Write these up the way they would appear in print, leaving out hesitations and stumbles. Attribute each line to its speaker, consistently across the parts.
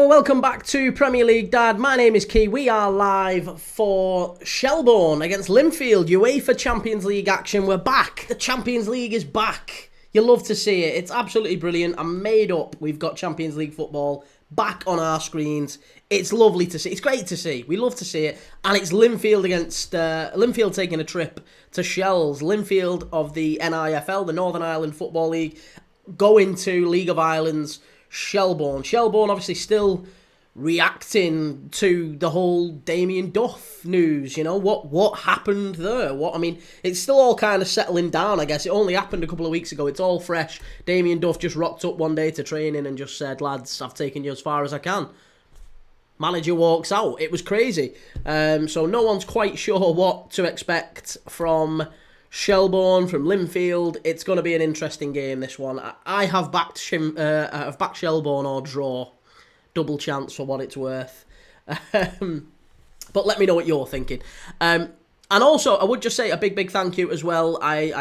Speaker 1: Hello, welcome back to Premier League Dad. My name is Kee. We are live for Shelbourne against Linfield. UEFA Champions League action. We're back. The Champions League is back. You love to see it. It's absolutely brilliant. I'm made up. We've got Champions League football back on our screens. It's lovely to see. It's great to see. We love to see it. And it's Linfield against Linfield taking a trip to Shells. Linfield of the NIFL, the Northern Ireland Football League, going to League of Ireland's Shelbourne. Shelbourne obviously still reacting to the whole Damien Duff news. You know, what happened there? It's still all kind of settling down, I guess. It only happened a couple of weeks ago. It's all fresh. Damien Duff just rocked up one day to training and just said, lads, I've taken you as far as I can. Manager walks out. It was crazy. So no one's quite sure what to expect from Shelbourne, from Linfield. It's going to be an interesting game, this one. I have backed Shelbourne or draw. Double chance for what it's worth. But let me know what you're thinking. And also, I would just say a big thank you as well. I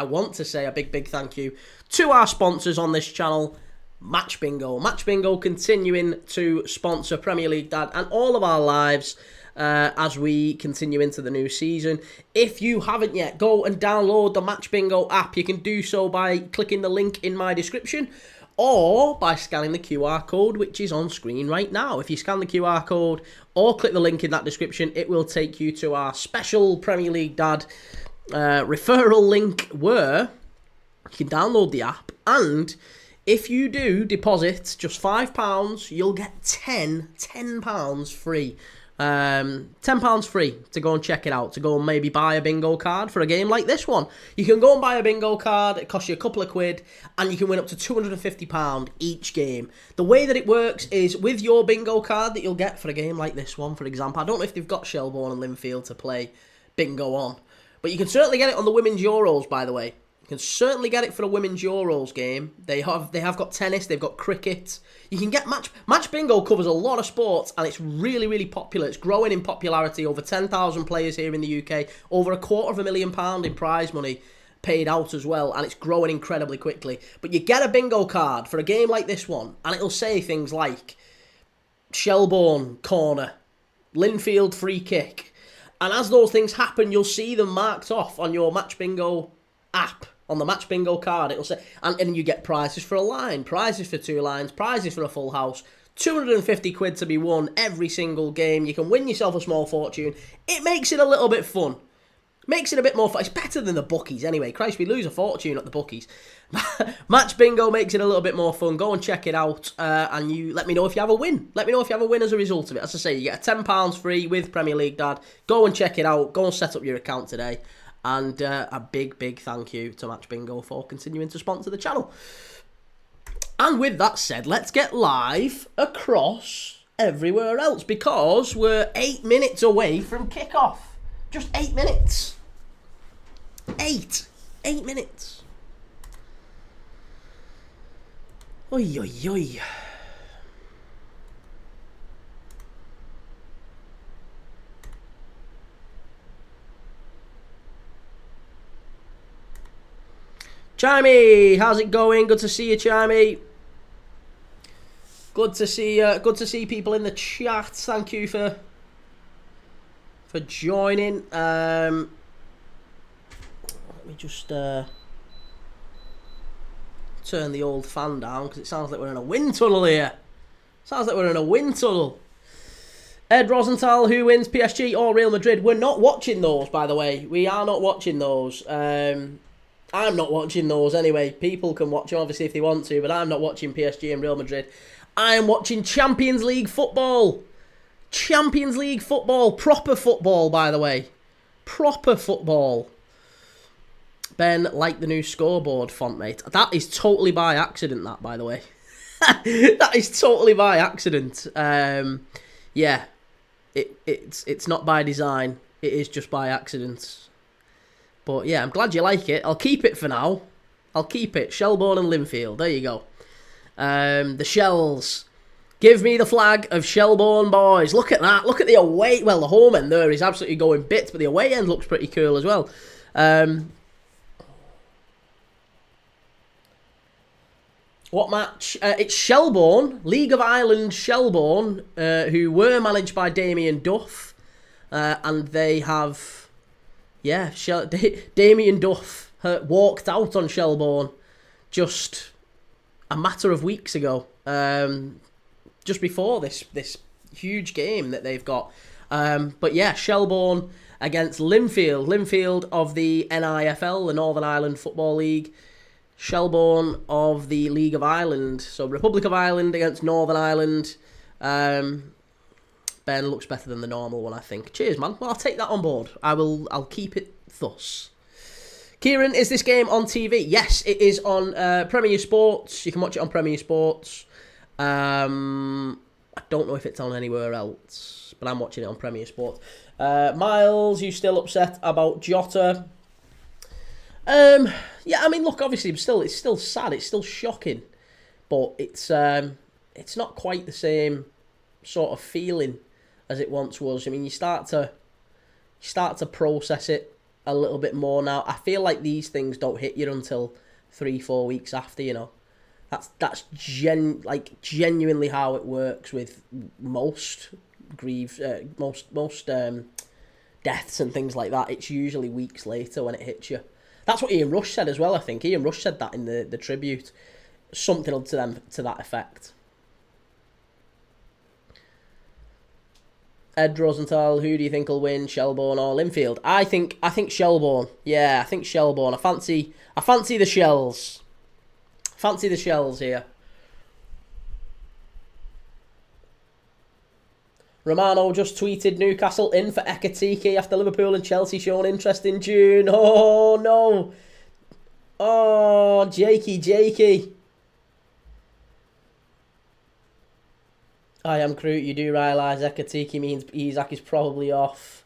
Speaker 1: want to say a big thank you to our sponsors on this channel, Match Bingo. Match Bingo continuing to sponsor Premier League Dad and all of our lives as we continue into the new season. If you haven't yet, go and download the Match Bingo app. You can do so by clicking the link in my description or by scanning the QR code, which is on screen right now. If you scan the QR code or click the link in that description, it will take you to our special Premier League Dad referral link where you can download the app, and if you do deposit just £5, you'll get £10 free. £10 free to go and check it out, to go and maybe buy a bingo card for a game like this one. You can go and buy a bingo card, it costs you a couple of quid, and you can win up to £250 each game. The way that it works is with your bingo card that you'll get for a game like this one, for example. I don't know if they've got Shelbourne and Linfield to play bingo on, but you can certainly get it on the Women's Euros, by the way. You can certainly get it for a Women's Euros game. They have got tennis, they've got cricket. You can get Match Bingo covers a lot of sports, and it's really popular. It's growing in popularity. Over 10,000 players here in the UK. Over £250,000 in prize money paid out as well, and it's growing incredibly quickly. But you get a bingo card for a game like this one, and it'll say things like Shelbourne corner, Linfield free kick. And as those things happen, you'll see them marked off on your Match Bingo app. On the Match Bingo card, it'll say, and you get prizes for a line, prizes for 2 lines, prizes for a full house, 250 quid to be won every single game. You can win yourself a small fortune. It makes it a little bit fun. Makes it a bit more fun. It's better than the bookies anyway. Christ, we lose a fortune at the bookies. Match Bingo makes it a little bit more fun. Go and check it out, and you let me know if you have a win. Let me know if you have a win as a result of it. As I say, you get a £10 free with Premier League Dad. Go and check it out. Go and set up your account today. And a big thank you to Match Bingo for continuing to sponsor the channel. And with that said, let's get live across everywhere else, because we're 8 minutes away from kickoff. Just 8 minutes. 8 minutes. Oi. Chimey, how's it going? Good to see you, Chimey. Good to see people in the chat. Thank you for joining. Let me just turn the old fan down, because it sounds like we're in a wind tunnel here. Sounds like we're in a wind tunnel. Ed Rosenthal, who wins, PSG or Real Madrid? We're not watching those, by the way. We are not watching those. I'm not watching those anyway. People can watch them, obviously, if they want to, but I'm not watching PSG and Real Madrid. I am watching Champions League football. Champions League football. Proper football, by the way. Proper football. Ben, like the new scoreboard font, mate. That is totally by accident, that, by the way. That is totally by accident. Yeah. It's not by design. It is just by accident. But yeah, I'm glad you like it. I'll keep it for now. I'll keep it. Shelbourne and Linfield. There you go. The Shells. Give me the flag of Shelbourne, boys. Look at that. Look at the away. Well, the home end there is absolutely going bits, but the away end looks pretty cool as well. What match? It's Shelbourne, League of Ireland Shelbourne, who were managed by Damien Duff. And they have, yeah, Damien Duff walked out on Shelbourne just a matter of weeks ago. Just before this huge game that they've got. But yeah, Shelbourne against Linfield. Linfield of the NIFL, the Northern Ireland Football League. Shelbourne of the League of Ireland. So Republic of Ireland against Northern Ireland. Ben looks better than the normal one, I think. Cheers, man. Well, I'll take that on board. I'll keep it thus. Kieran, is this game on TV? Yes, it is on Premier Sports. You can watch it on Premier Sports. I don't know if it's on anywhere else, but I'm watching it on Premier Sports. Miles, you still upset about Jota? Yeah, I mean, look, obviously, it's still sad. It's still shocking, but it's not quite the same sort of feeling as it once was. I mean, you start to process it a little bit more now. I feel like these things don't hit you until 3-4 weeks after. You know, that's genuinely how it works with most most deaths and things like that. It's usually weeks later when it hits you. That's what Ian Rush said as well, I think. Ian Rush said that in the tribute. Something to that effect. Ed Rosenthal, who do you think will win, Shelbourne or Linfield? I think Shelbourne. Yeah, I think Shelbourne. I fancy the Shells. Fancy the Shells here. Romano just tweeted Newcastle in for Ekatike after Liverpool and Chelsea showing interest in June. Oh, no. Oh, Jakey. I am Crute. You do realise Ekatike means Isak is probably off.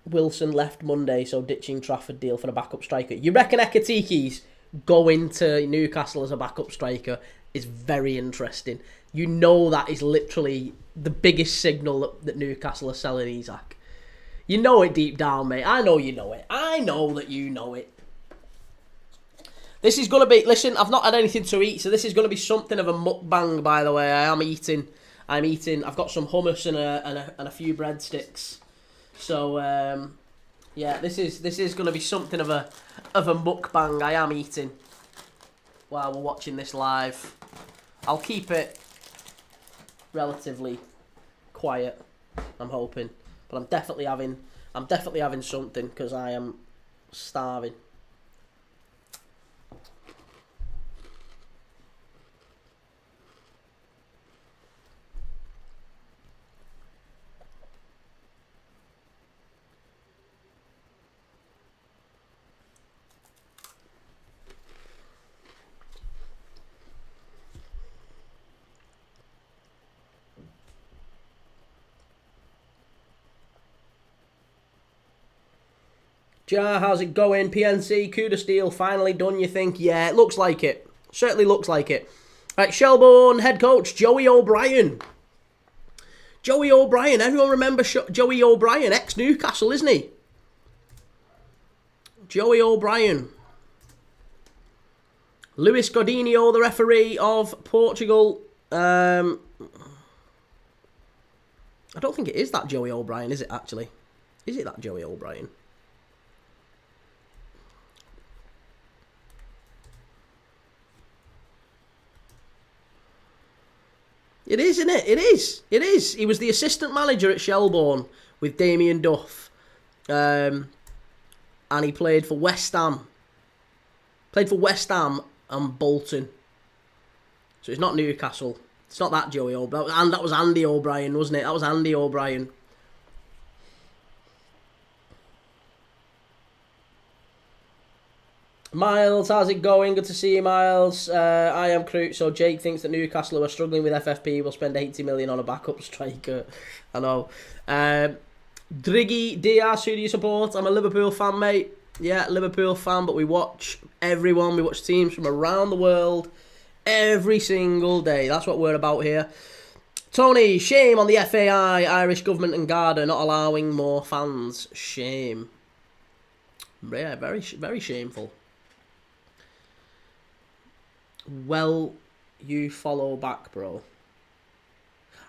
Speaker 1: Wilson left Monday, so ditching Trafford deal for a backup striker. You reckon Ekatike's going to Newcastle as a backup striker is very interesting. You know that is literally the biggest signal that Newcastle are selling Isak. You know it deep down, mate. I know you know it. I know that you know it. This is going to be... Listen, I've not had anything to eat, so this is going to be something of a mukbang, by the way. I'm eating. I've got some hummus and a few breadsticks. So, yeah, this is going to be something of a mukbang. I am eating while we're watching this live. I'll keep it relatively quiet, I'm hoping. But I'm definitely having something because I am starving. Jar, how's it going? PNC, Kuda Steel, finally done, you think? Yeah, it looks like it. Certainly looks like it. Right, Shelbourne head coach, Joey O'Brien. Joey O'Brien, everyone remember Joey O'Brien, ex-Newcastle, isn't he? Joey O'Brien. Luis Godinho, the referee of Portugal. I don't think it is that Joey O'Brien, is it actually? Is it that Joey O'Brien? It is, isn't it? It is. It is. He was the assistant manager at Shelbourne with Damien Duff. And he played for West Ham. Played for West Ham and Bolton. So it's not Newcastle. It's not that Joey O'Brien. And that was Andy O'Brien, wasn't it? That was Andy O'Brien. Miles, how's it going? Good to see you, Miles. I am Crute. So Jake thinks that Newcastle, who are struggling with FFP, will spend 80 million on a backup striker. I know. Driggy Diaz, who do you support? I'm a Liverpool fan, mate. Yeah, Liverpool fan, but we watch everyone. We watch teams from around the world every single day. That's what we're about here. Tony, shame on the FAI, Irish government and Garda not allowing more fans. Shame. Yeah, very, very shameful. Well, you follow back, bro.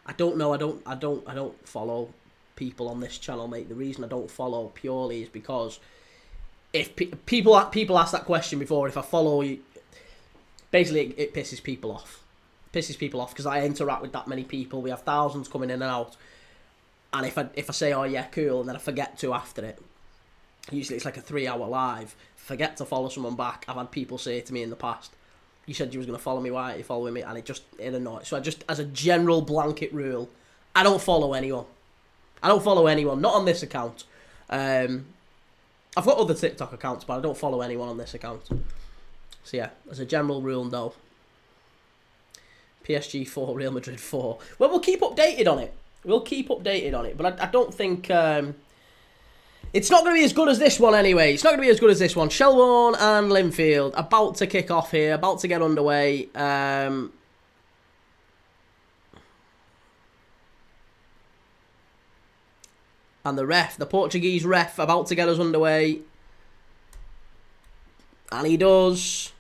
Speaker 1: I don't know. I don't follow people on this channel, mate. The reason I don't follow purely is because if people ask that question before, if I follow you, basically it pisses people off. Pisses people off because I interact with that many people. We have thousands coming in and out, and if I say, oh yeah, cool, and then I forget to after it. Usually it's like a 3-hour live. Forget to follow someone back. I've had people say to me in the past, you said you was going to follow me, why aren't you following me? And it annoys. So I just, as a general blanket rule, I don't follow anyone. I don't follow anyone, not on this account. I've got other TikTok accounts, but I don't follow anyone on this account. So yeah, as a general rule, no. PSG 4, Real Madrid 4. Well, we'll keep updated on it. But I don't think... it's not going to be as good as this one anyway. It's not going to be as good as this one. Shelbourne and Linfield about to kick off here. About to get underway. And the Portuguese ref, about to get us underway. And he does.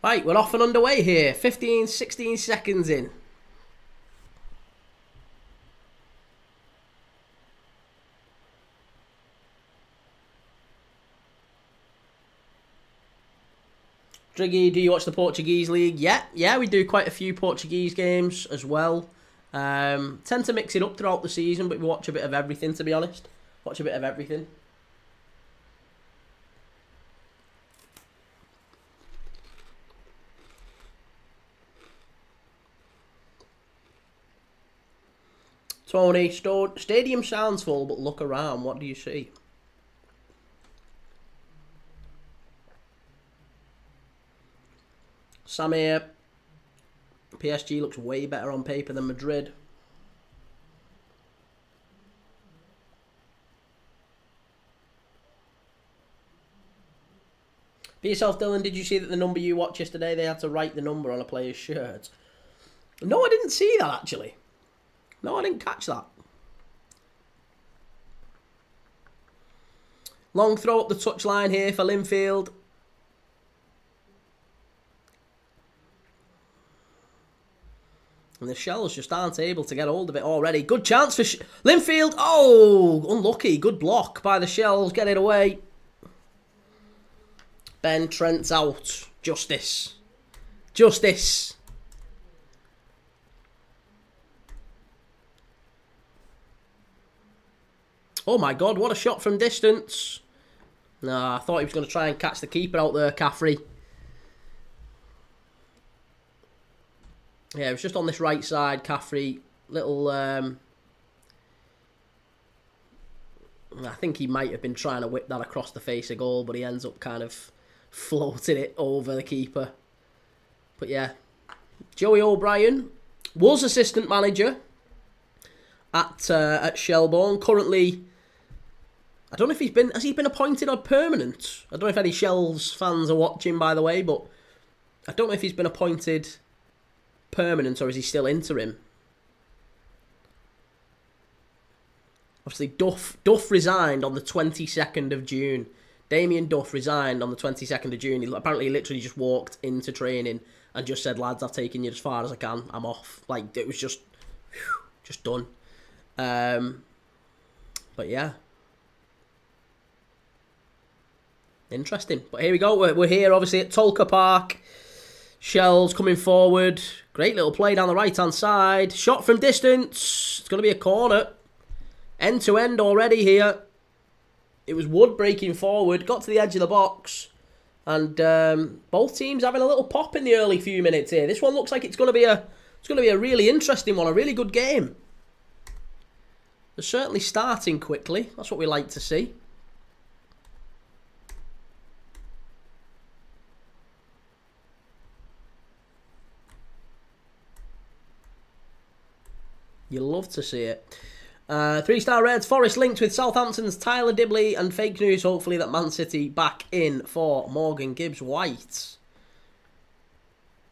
Speaker 1: Right, we're off and underway here. 15, 16 seconds in. Driggy, do you watch the Portuguese league? Yeah, we do quite a few Portuguese games as well. Tend to mix it up throughout the season, but we watch a bit of everything, to be honest. Watch a bit of everything. Tony, stadium sounds full, but look around. What do you see? Samir. PSG looks way better on paper than Madrid. Be yourself, Dylan. Did you see that the number you watched yesterday, they had to write the number on a player's shirt? No, I didn't see that, actually. No, I didn't catch that. Long throw up the touchline here for Linfield. And the Shells just aren't able to get hold of it already. Good chance for Linfield. Oh, unlucky. Good block by the Shells. Get it away. Ben Trent's out. Justice. Justice. Oh my God, what a shot from distance. Nah, I thought he was going to try and catch the keeper out there, Caffrey. Yeah, it was just on this right side, Caffrey. Little, I think he might have been trying to whip that across the face of goal, but he ends up kind of floating it over the keeper. But yeah, Joey O'Brien was assistant manager at Shelbourne. Currently, I don't know if has he been appointed or permanent? I don't know if any Shells fans are watching, by the way, but I don't know if he's been appointed permanent or is he still interim. Obviously, Duff resigned on the 22nd of June. Damien Duff resigned on the 22nd of June. He apparently literally just walked into training and just said, lads, I've taken you as far as I can. I'm off. Like, it was just done. But yeah. Interesting. But here we go. We're here, obviously, at Tolka Park. Shells coming forward. Great little play down the right-hand side. Shot from distance. It's going to be a corner. End-to-end already here. It was Wood breaking forward. Got to the edge of the box. And both teams having a little pop in the early few minutes here. This one looks like it's going to be a really interesting one. A really good game. They're certainly starting quickly. That's what we like to see. You love to see it. 3-star Reds, Forest linked with Southampton's Tyler Dibley, and fake news, hopefully, that Man City back in for Morgan Gibbs-White.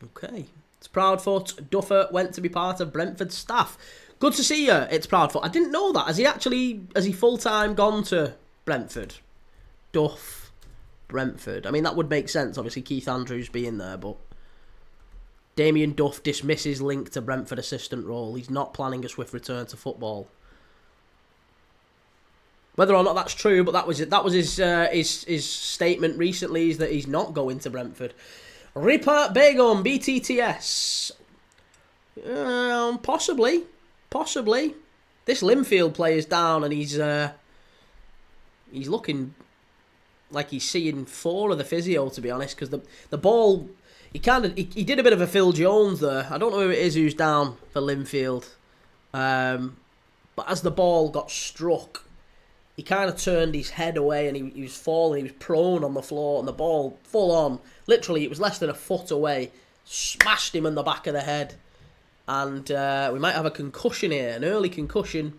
Speaker 1: Okay. Proudfoot. Duffer went to be part of Brentford staff. Good to see you. It's Proudfoot. I didn't know that. Has he full-time gone to Brentford? Duff, Brentford. I mean, that would make sense, obviously, Keith Andrews being there, but Damien Duff dismisses link to Brentford assistant role. He's not planning a swift return to football. Whether or not that's true, but that was his statement recently, is that he's not going to Brentford. Ripper Begum, BTTS. Possibly. This Linfield player's down, and he's looking like he's seeing 4 of the physio, to be honest, because the ball, he did a bit of a Phil Jones there. I don't know who it is who's down for Linfield, but as the ball got struck, he kind of turned his head away, and he was falling. He was prone on the floor, and the ball, full on, literally, it was less than a foot away, smashed him in the back of the head. And we might have a concussion here, an early concussion.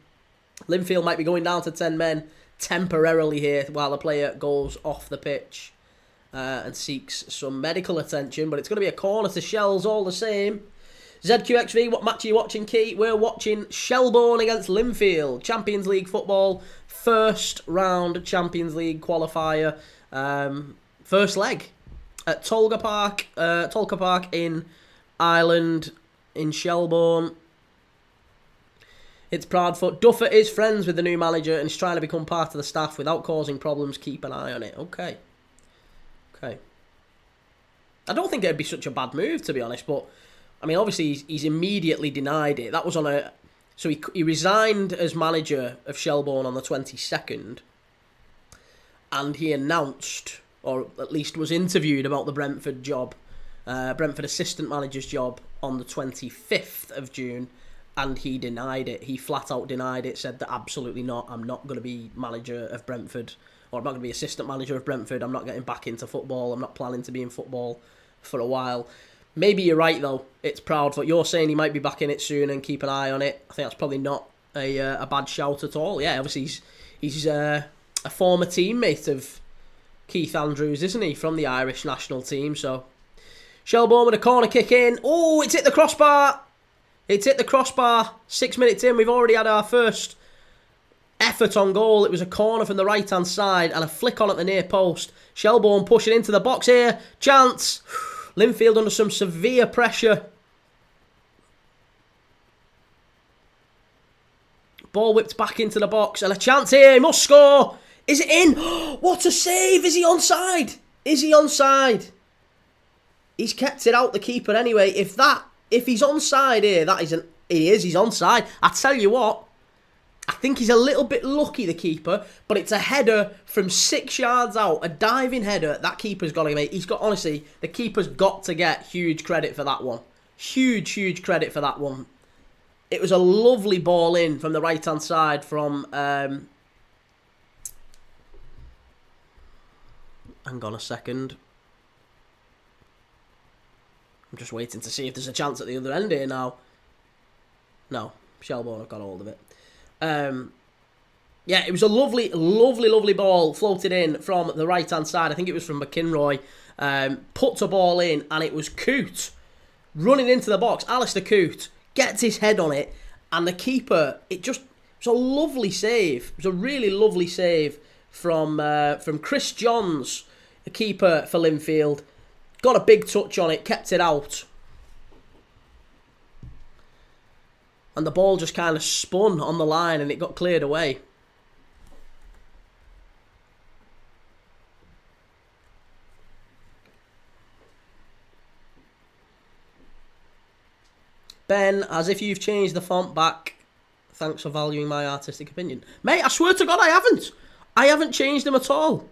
Speaker 1: Linfield might be going down to 10 men temporarily here while the player goes off the pitch and seeks some medical attention. But it's going to be a corner to Shells all the same. ZQXV, what match are you watching, Key? We're watching Shelbourne against Linfield. Champions League football. First round Champions League qualifier. First leg at Tolga Park in Ireland, in Shelbourne. It's Proudfoot. Duffer is friends with the new manager and is trying to become part of the staff without causing problems. Keep an eye on it. Okay. I don't think it'd be such a bad move, to be honest, but I mean, obviously he's immediately denied it. That was on a... So he resigned as manager of Shelbourne on the 22nd, and he announced, or at least was interviewed about the Brentford job, Brentford assistant manager's job, on the 25th of June, and he denied it. He flat out denied it, said that absolutely not, I'm not going to be manager of Brentford, or I'm not going to be assistant manager of Brentford, I'm not getting back into football, I'm not planning to be in football for a while. Maybe you're right, though. It's Proudfoot. You're saying he might be back in it soon and keep an eye on it. I think that's probably not a bad shout at all. Yeah, obviously he's a former teammate of Keith Andrews, isn't he, from the Irish national team. So Shelbourne with a corner kick in. Oh, it's hit the crossbar. 6 minutes in, we've already had our first effort on goal. It was a corner from the right-hand side and a flick on at the near post. Shelbourne pushing into the box here. Chance. Linfield under some severe pressure. Ball whipped back into the box and a chance here. He must score. Is it in? What a save. Is he onside? He's kept it out, the keeper, anyway. If he's onside here, he's onside. I tell you what, I think he's a little bit lucky, the keeper, but it's a header from 6 yards out, a diving header. That keeper's got to make. Honestly, the keeper's got to get huge credit for that one. Huge credit for that one. It was a lovely ball in from the right-hand side from... hang on a second. I'm just waiting to see if there's a chance at the other end here now. No, Shelbourne have got hold of it. Yeah, it was a lovely ball floated in from the right-hand side. I think it was from McInroy. Puts a ball in, and it was Coote running into the box. Alistair Coote gets his head on it, and the keeper, it was a lovely save. It was a really lovely save from Chris Johns, the keeper for Linfield. Got a big touch on it, kept it out. And the ball just kind of spun on the line and it got cleared away. Ben, as if you've changed the font back. Thanks for valuing my artistic opinion. Mate, I swear to God I haven't. I haven't changed them at all.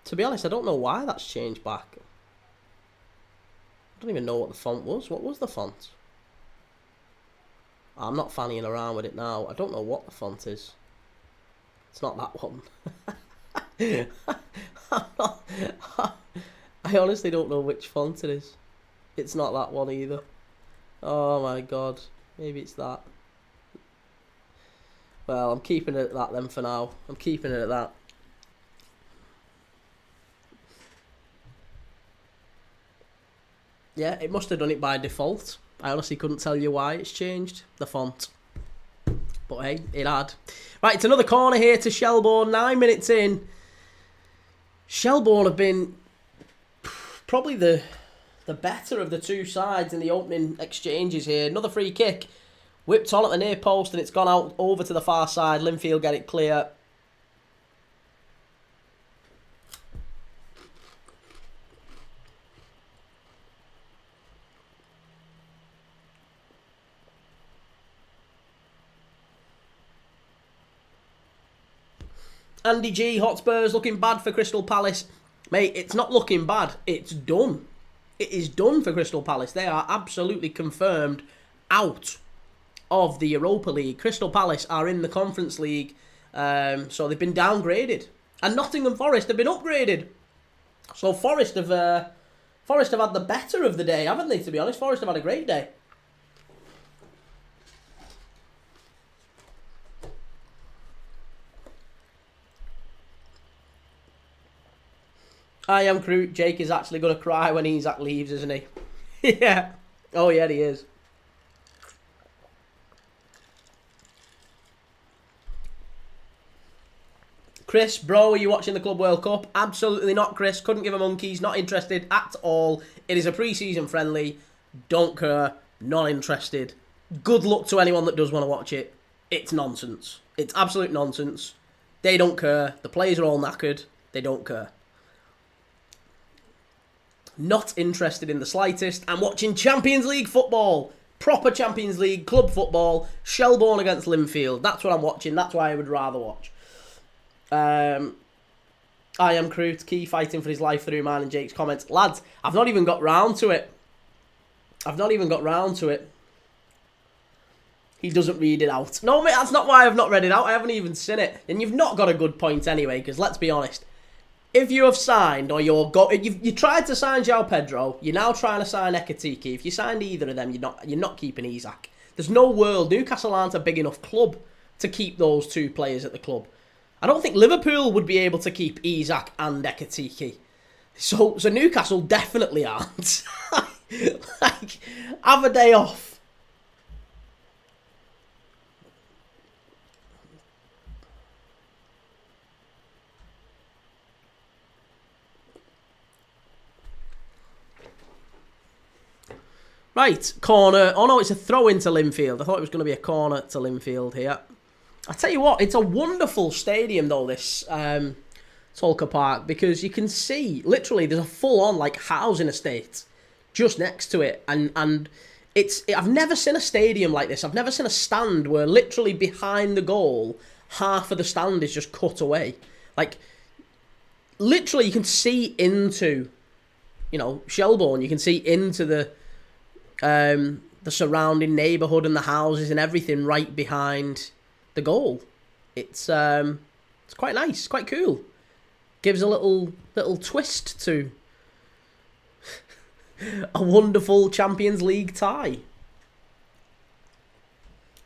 Speaker 1: To be honest, I don't know why that's changed back. I don't even know what the font was. What was the font? I'm not fannying around with it now. I don't know what the font is. It's not that one. I honestly don't know which font it is. It's not that one either. Oh my God. Maybe it's that. Well, I'm keeping it at that then for now. I'm keeping it at that. Yeah, it must have done it by default. I honestly couldn't tell you why it's changed the font. But hey, it had. Right, it's another corner here to Shelbourne. 9 minutes in. Shelbourne have been probably the better of the two sides in the opening exchanges here. Another free kick. Whipped on at the near post and it's gone out over to the far side. Linfield get it clear. Andy G, Hotspurs looking bad for Crystal Palace. Mate, it's not looking bad. It's done. It is done for Crystal Palace. They are absolutely confirmed out of the Europa League. Crystal Palace are in the Conference League, so they've been downgraded. And Nottingham Forest have been upgraded. So Forest have had the better of the day, haven't they, to be honest? Forest have had a great day. I am Groot. Jake is actually going to cry when Isaac leaves, isn't he? Yeah. Oh, yeah, he is. Chris, bro, are you watching the Club World Cup? Absolutely not, Chris. Couldn't give a monkeys. Not interested at all. It is a pre-season friendly. Don't care. Not interested. Good luck to anyone that does want to watch it. It's nonsense. It's absolute nonsense. They don't care. The players are all knackered. They don't care. Not interested in the slightest. I'm watching Champions League football. Proper Champions League club football. Shelbourne against Linfield. That's what I'm watching. That's what I would rather watch. I am Crute. Key fighting for his life through mine and Jake's comments. Lads, I've not even got round to it. He doesn't read it out. No, mate, that's not why I've not read it out. I haven't even seen it. And you've not got a good point anyway, because let's be honest. If you have signed, or you tried to sign João Pedro, you're now trying to sign Ekatike. If you signed either of them, you're not keeping Isaac. There's no world. Newcastle aren't a big enough club to keep those two players at the club. I don't think Liverpool would be able to keep Isaac and Ekatike. So Newcastle definitely aren't. Like, have a day off. Right, corner. Oh no, it's a throw into Linfield. I thought it was going to be a corner to Linfield here. I tell you what, it's a wonderful stadium though, this Tolka Park, because you can see, literally, there's a full-on like housing estate just next to it, and I've never seen a stadium like this. I've never seen a stand where literally behind the goal, half of the stand is just cut away. Like, literally, you can see into, Shelbourne. You can see into the surrounding neighbourhood and the houses and everything right behind the goal. It's quite nice, quite cool. Gives a little twist to a wonderful Champions League tie.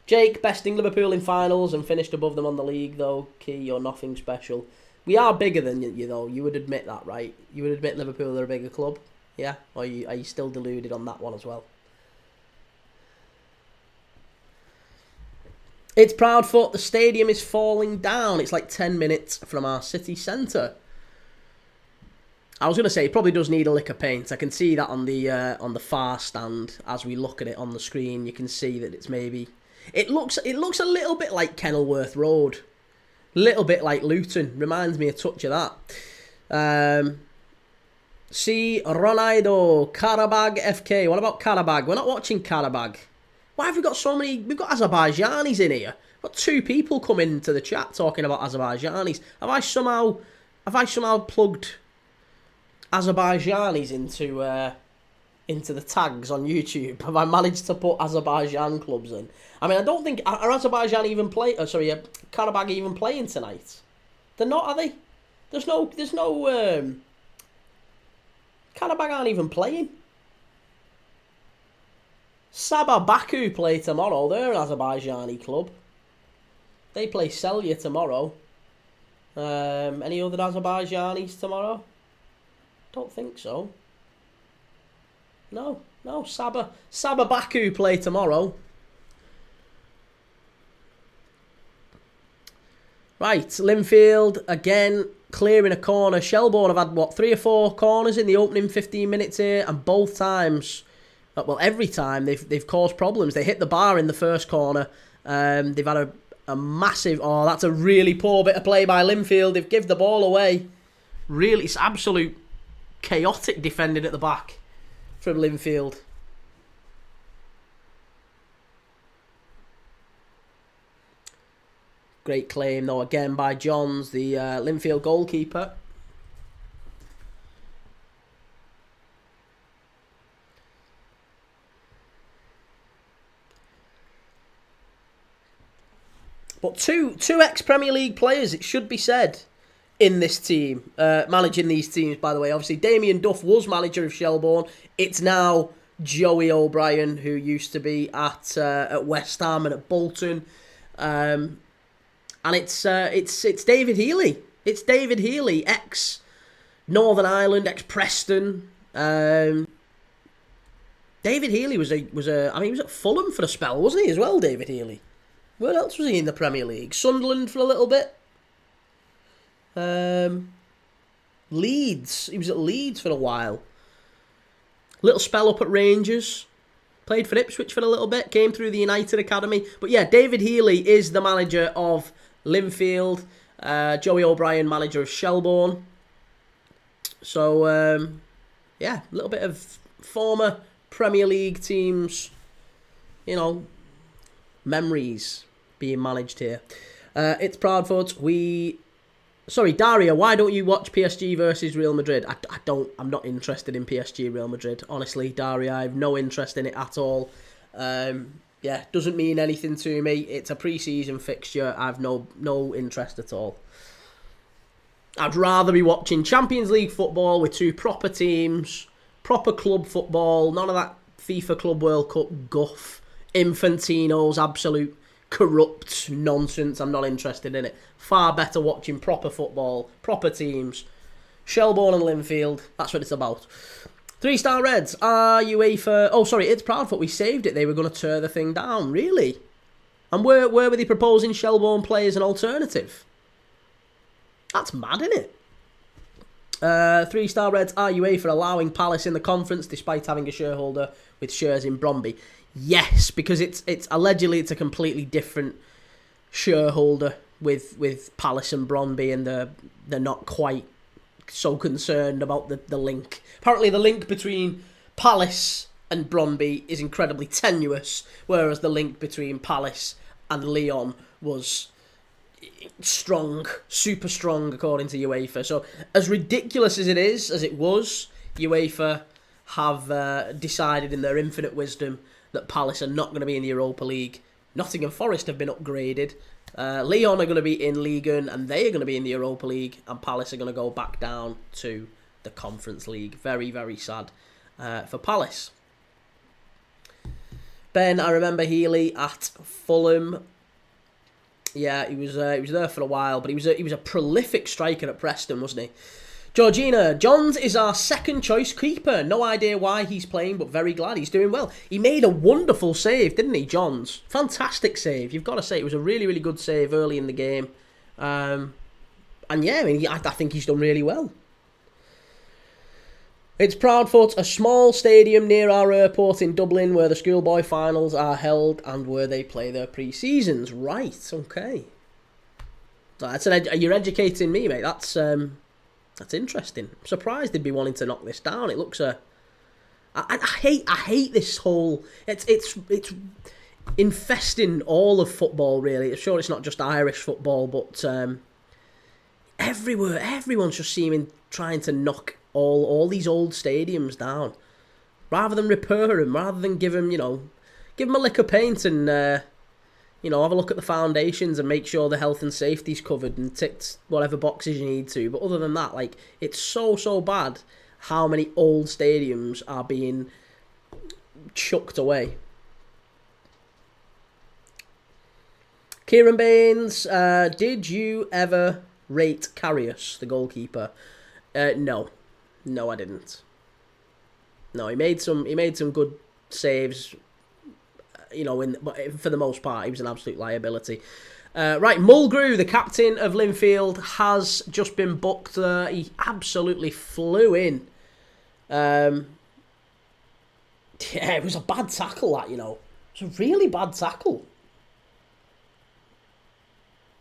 Speaker 1: Jake, besting Liverpool in finals and finished above them on the league though. Key, you're nothing special. We are bigger than you though. You would admit that, right? You would admit Liverpool are a bigger club, yeah? Or are you still deluded on that one as well? It's Proudfoot. The stadium is falling down. It's like 10 minutes from our city centre. I was going to say, it probably does need a lick of paint. I can see that on the far stand as we look at it on the screen. You can see that it's maybe... It looks a little bit like Kenilworth Road. A little bit like Luton. Reminds me a touch of that. See, Ronaldo, Karabag FK. What about Karabag? We're not watching Karabag. Why have we got so many... We've got Azerbaijanis in here. We've got 2 people come into the chat talking about Azerbaijanis. Have I somehow plugged Azerbaijanis into the tags on YouTube? Have I managed to put Azerbaijan clubs in? I mean, I don't think... Are Azerbaijan even playing... Karabag even playing tonight? They're not, are they? There's no... Karabag aren't even playing. Sabah Baku play tomorrow. They're an Azerbaijani club. They play Celje tomorrow. Any other Azerbaijanis tomorrow? Don't think so. No. Saba Baku play tomorrow. Right, Linfield, again, clearing a corner. Shelbourne have had, 3 or 4 corners in the opening 15 minutes here, and both times, well, every time, they've caused problems. They hit the bar in the first corner. They've had a massive... Oh, that's a really poor bit of play by Linfield. They've given the ball away. Really, it's absolute chaotic defending at the back from Linfield. Great claim, though, again by Johns, the Linfield goalkeeper. But two ex-Premier League players, it should be said, in this team, managing these teams, by the way. Obviously, Damien Duff was manager of Shelbourne. It's now Joey O'Brien, who used to be at West Ham and at Bolton. And it's David Healy. It's David Healy, ex-Northern Ireland, ex-Preston. David Healy was he was at Fulham for a spell, wasn't he, as well, David Healy? Where else was he in the Premier League? Sunderland for a little bit. Leeds. He was at Leeds for a while. Little spell up at Rangers. Played for Ipswich for a little bit. Came through the United Academy. But yeah, David Healy is the manager of Linfield. Joey O'Brien, manager of Shelbourne. So, yeah, a little bit of former Premier League teams, memories being managed here. It's Proudfoot. Sorry, Daria, why don't you watch PSG versus Real Madrid? I'm not interested in PSG Real Madrid. Honestly, Daria, I have no interest in it at all. Doesn't mean anything to me. It's a pre-season fixture. I have no interest at all. I'd rather be watching Champions League football with 2 proper teams, proper club football, none of that FIFA Club World Cup guff, Infantino's absolute corrupt nonsense. I'm not interested in it. Far better watching proper football, proper teams. Shelbourne and Linfield, that's what it's about. 3-star Reds, are UEFA... Oh, sorry, it's Proudfoot. We saved it. They were going to tear the thing down. Really? And where were they proposing Shelbourne play as an alternative? That's mad, isn't it? 3-star Reds, are UEFA allowing Palace in the conference despite having a shareholder with shares in Bromby? Yes, because it's allegedly it's a completely different shareholder with Palace and Bromby, and they're not quite so concerned about the link. Apparently the link between Palace and Bromby is incredibly tenuous, whereas the link between Palace and Lyon was strong, super strong, according to UEFA. So as ridiculous as it was, UEFA have decided in their infinite wisdom that Palace are not going to be in the Europa League. Nottingham Forest have been upgraded. Lyon are going to be in Liga, and they are going to be in the Europa League, and Palace are going to go back down to the Conference League. Very, very sad for Palace. Ben, I remember Healy at Fulham. Yeah, he was there for a while, but he was a prolific striker at Preston, wasn't he? Georgina, Johns is our second choice keeper. No idea why he's playing, but very glad he's doing well. He made a wonderful save, didn't he, Johns? Fantastic save. You've got to say, it was a really, really good save early in the game. And yeah, I think he's done really well. It's Proudfoot, a small stadium near our airport in Dublin where the schoolboy finals are held and where they play their pre-seasons. Right, okay. You're educating me, mate. That's interesting. I'm surprised they'd be wanting to knock this down. It looks I hate this whole... It's infesting all of football, really. Sure, it's not just Irish football, but everywhere, everyone's just trying to knock all these old stadiums down, rather than repair them, rather than give them a lick of paint and have a look at the foundations and make sure the health and safety's covered and ticked whatever boxes you need to. But other than that, it's so bad how many old stadiums are being chucked away. Kieran Baines, did you ever rate Karius, the goalkeeper? No, I didn't. No, he made some good saves. But for the most part, he was an absolute liability. Right, Mulgrew, the captain of Linfield, has just been booked. He absolutely flew in. Yeah, it was a bad tackle, that, It was a really bad tackle.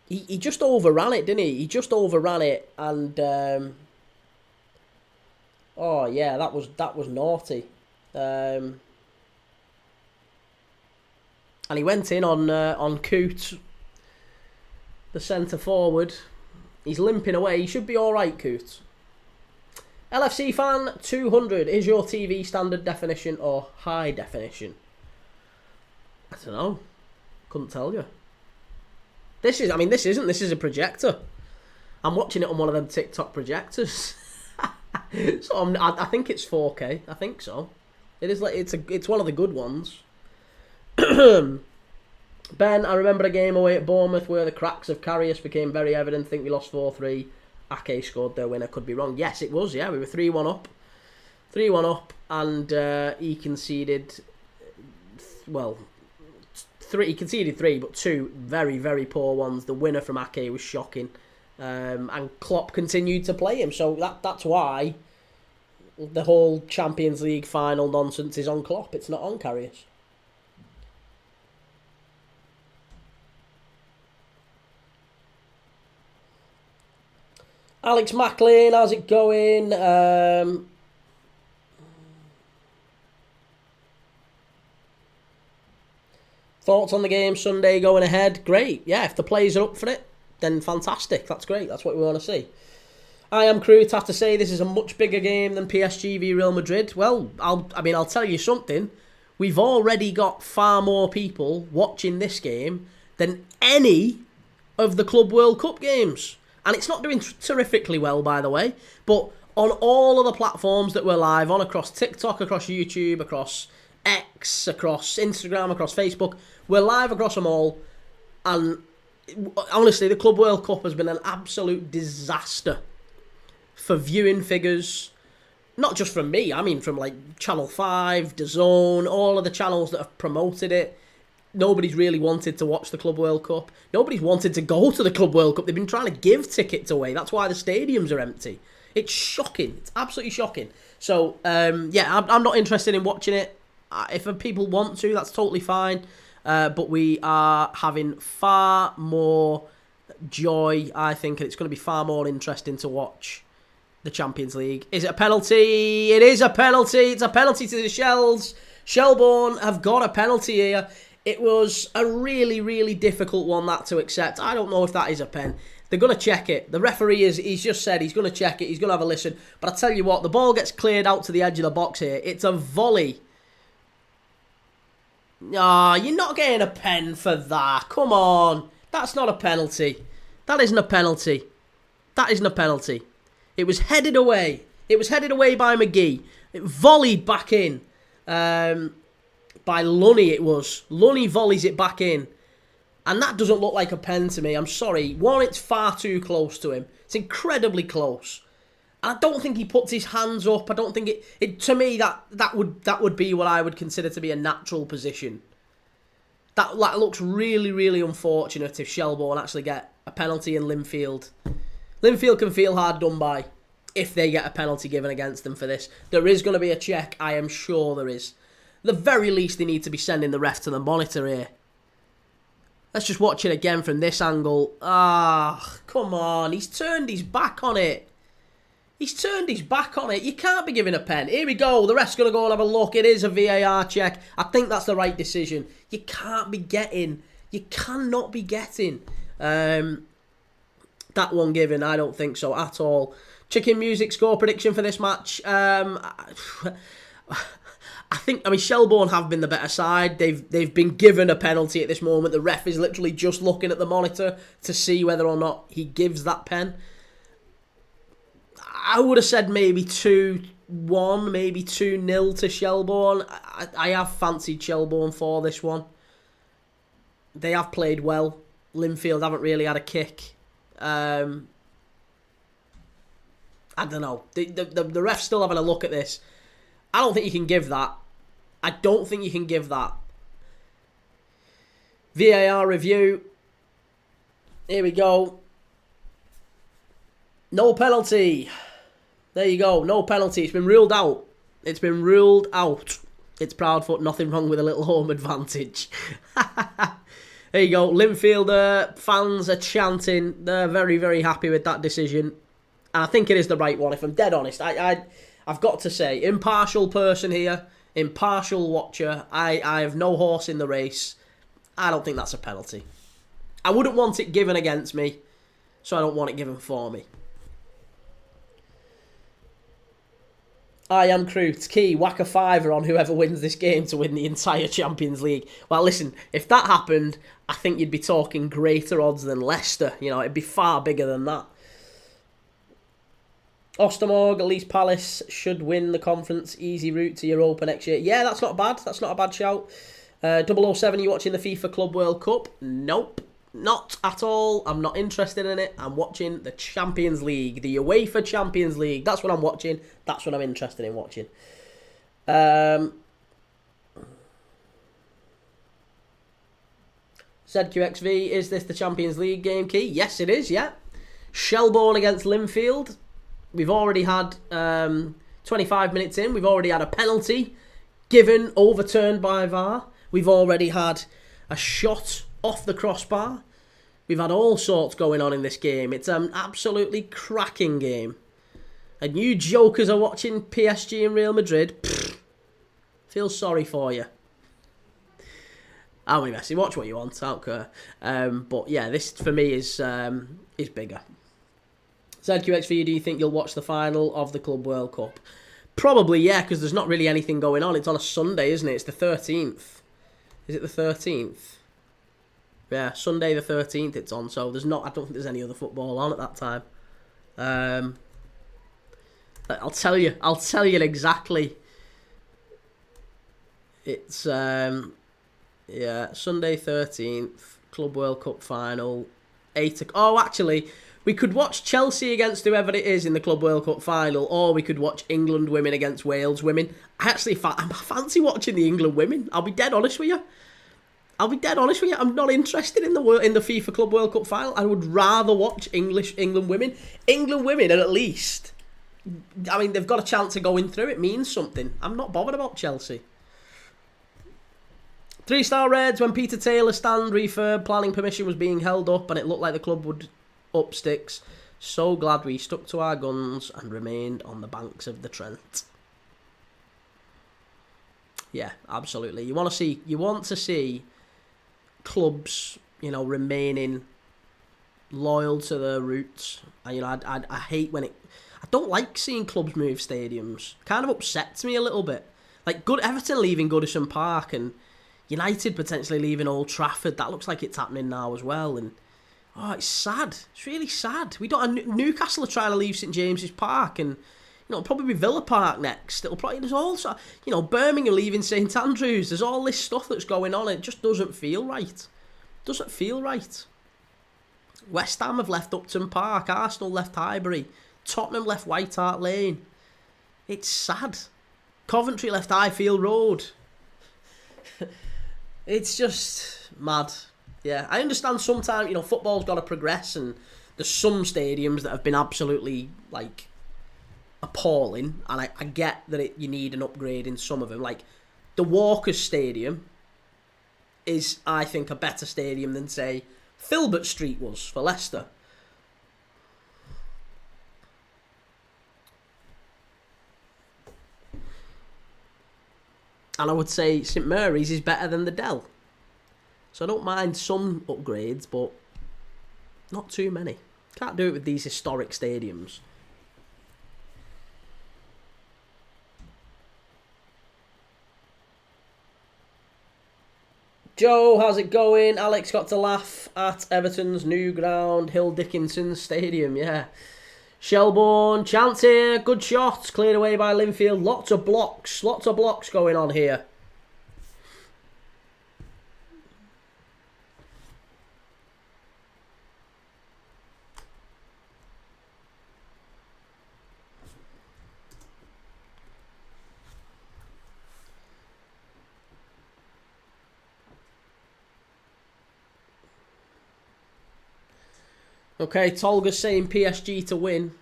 Speaker 1: He just overran it, didn't he? He just overran it, and oh yeah, that was naughty. And he went in on Coote, the centre forward. He's limping away. He should be all right, Coote. LFC fan 200. Is your TV standard definition or high definition? I don't know. Couldn't tell you. This isn't. This is a projector. I'm watching it on one of them TikTok projectors. So I think it's 4K. I think so. It is it's one of the good ones. Ben, I remember a game away at Bournemouth where the cracks of Karius became very evident. I think we lost 4-3. Ake scored their winner. Could be wrong. Yes, it was. Yeah, we were 3-1 up. 3-1 up, and he conceded. Well, he conceded 3, but 2 very, very poor ones. The winner from Ake was shocking, and Klopp continued to play him. So that's why the whole Champions League final nonsense is on Klopp. It's not on Karius. Alex Macklin, how's it going? Thoughts on the game Sunday going ahead? Great. Yeah, if the players are up for it, then fantastic. That's great. That's what we want to see. I am Crute. Have to say this is a much bigger game than PSG v Real Madrid. Well, I'll tell you something. We've already got far more people watching this game than any of the Club World Cup games. And it's not doing terrifically well, by the way. But on all of the platforms that we're live on, across TikTok, across YouTube, across X, across Instagram, across Facebook, we're live across them all. And honestly, the Club World Cup has been an absolute disaster for viewing figures. Not just from me, I mean from like Channel 5, DAZN, all of the channels that have promoted it. Nobody's really wanted to watch the Club World Cup. Nobody's wanted to go to the Club World Cup. They've been trying to give tickets away. That's why the stadiums are empty. It's shocking. It's absolutely shocking. So, yeah, I'm not interested in watching it. If people want to, that's totally fine. But we are having far more joy, I think, and it's going to be far more interesting to watch the Champions League. Is it a penalty? It is a penalty. It's a penalty to the Shells. Shelbourne have got a penalty here. It was a really, really difficult one, that, to accept. I don't know if that is a pen. They're going to check it. The referee he's just said he's going to check it. He's going to have a listen. But I tell you what, the ball gets cleared out to the edge of the box here. It's a volley. Ah, you're not getting a pen for that. Come on. That's not a penalty. That isn't a penalty. That isn't a penalty. It was headed away. It was headed away by McGee. It volleyed back in. By Lunny it was. Lunny volleys it back in. And that doesn't look like a pen to me. I'm sorry. One, it's far too close to him. It's incredibly close. And I don't think he puts his hands up. I don't think it to me, that would be what I would consider to be a natural position. That looks really, really unfortunate if Shelbourne actually get a penalty in Linfield. Linfield can feel hard done by if they get a penalty given against them for this. There is going to be a check. I am sure there is. At the very least, they need to be sending the ref to the monitor here. Let's just watch it again from this angle. Ah, come on. He's turned his back on it. He's turned his back on it. You can't be giving a pen. Here we go. The ref's going to go and have a look. It is a VAR check. I think that's the right decision. You can't be getting. You cannot be getting that one given. I don't think so at all. Chicken Music score prediction for this match. I mean, Shelbourne have been the better side. They've been given a penalty at this moment. The ref is literally just looking at the monitor to see whether or not he gives that pen. I would have said maybe 2-1, maybe 2-0 to Shelbourne. I have fancied Shelbourne for this one. They have played well. Linfield haven't really had a kick. I don't know. The ref's still having a look at this. I don't think you can give that. I don't think you can give that. VAR review. Here we go. No penalty. There you go. No penalty. It's been ruled out. It's been ruled out. It's Proudfoot. Nothing wrong with a little home advantage. There you go. Linfield fans are chanting. They're very, very happy with that decision. And I think it is the right one, if I'm dead honest. I've got to say, impartial person here, impartial watcher. I have no horse in the race. I don't think that's a penalty. I wouldn't want it given against me, so I don't want it given for me. I am Crute. Key, whack a fiver on whoever wins this game to win the entire Champions League. Well, listen, if that happened, I think you'd be talking greater odds than Leicester. You know, it'd be far bigger than that. Ostermorg, at least Palace should win the conference. Easy route to Europa next year. Yeah, that's not bad. That's not a bad shout. 007, you watching the FIFA Club World Cup? Nope. Not at all. I'm not interested in it. I'm watching the Champions League. The UEFA Champions League. That's what I'm watching. That's what I'm interested in watching. ZQXV, is this the Champions League game, Key? Yes, it is, yeah. Shelbourne against Linfield. We've already had 25 minutes in. We've already had a penalty given, overturned by VAR. We've already had a shot off the crossbar. We've had all sorts going on in this game. It's an absolutely cracking game. And you jokers are watching PSG and Real Madrid. Pfft, feel sorry for you. I'm only messing. Watch what you want. I don't care. But yeah, this for me is bigger. ZQXV, do you think you'll watch the final of the Club World Cup? Probably, yeah, because there's not really anything going on. It's on a Sunday, isn't it? It's the 13th. Is it the 13th? Yeah, Sunday the 13th it's on, so there's not. I don't think there's any other football on at that time. I'll tell you exactly. It's yeah, Sunday 13th, Club World Cup final, 8 o'clock. Oh, actually, we could watch Chelsea against whoever it is in the Club World Cup final, or we could watch England women against Wales women. I actually fancy watching the England women. I'll be dead honest with you. I'm not interested in the FIFA Club World Cup final. I would rather watch England women. England women are at least, I mean, they've got a chance of going through. It means something. I'm not bothered about Chelsea. 3-star Reds, when Peter Taylor's stand refurb planning permission was being held up and it looked like the club would up sticks. So glad we stuck to our guns and remained on the banks of the Trent. Yeah, absolutely. You want to see clubs, you know, remaining loyal to their roots. And, you know, I hate when I don't like seeing clubs move stadiums. Kind of upsets me a little bit. Like Everton leaving Goodison Park and United potentially leaving Old Trafford. That looks like it's happening now as well. And oh, it's sad. It's really sad. We don't. Newcastle are trying to leave St James's Park, and it'll probably be Villa Park next. There's also, Birmingham leaving St Andrews. There's all this stuff that's going on. It just doesn't feel right. West Ham have left Upton Park. Arsenal left Highbury. Tottenham left White Hart Lane. It's sad. Coventry left Highfield Road. It's just mad. Yeah, I understand sometimes, football's got to progress, and there's some stadiums that have been absolutely, appalling, and I get that you need an upgrade in some of them. Like, the Walkers Stadium is, I think, a better stadium than, say, Filbert Street was for Leicester. And I would say St Mary's is better than the Dell. So I don't mind some upgrades, but not too many. Can't do it with these historic stadiums. Joe, how's it going? Alex got to laugh at Everton's new ground, Hill Dickinson Stadium, yeah. Shelbourne, chance here, good shots, cleared away by Linfield. Lots of blocks going on here. Okay, Tolga's saying PSG to win.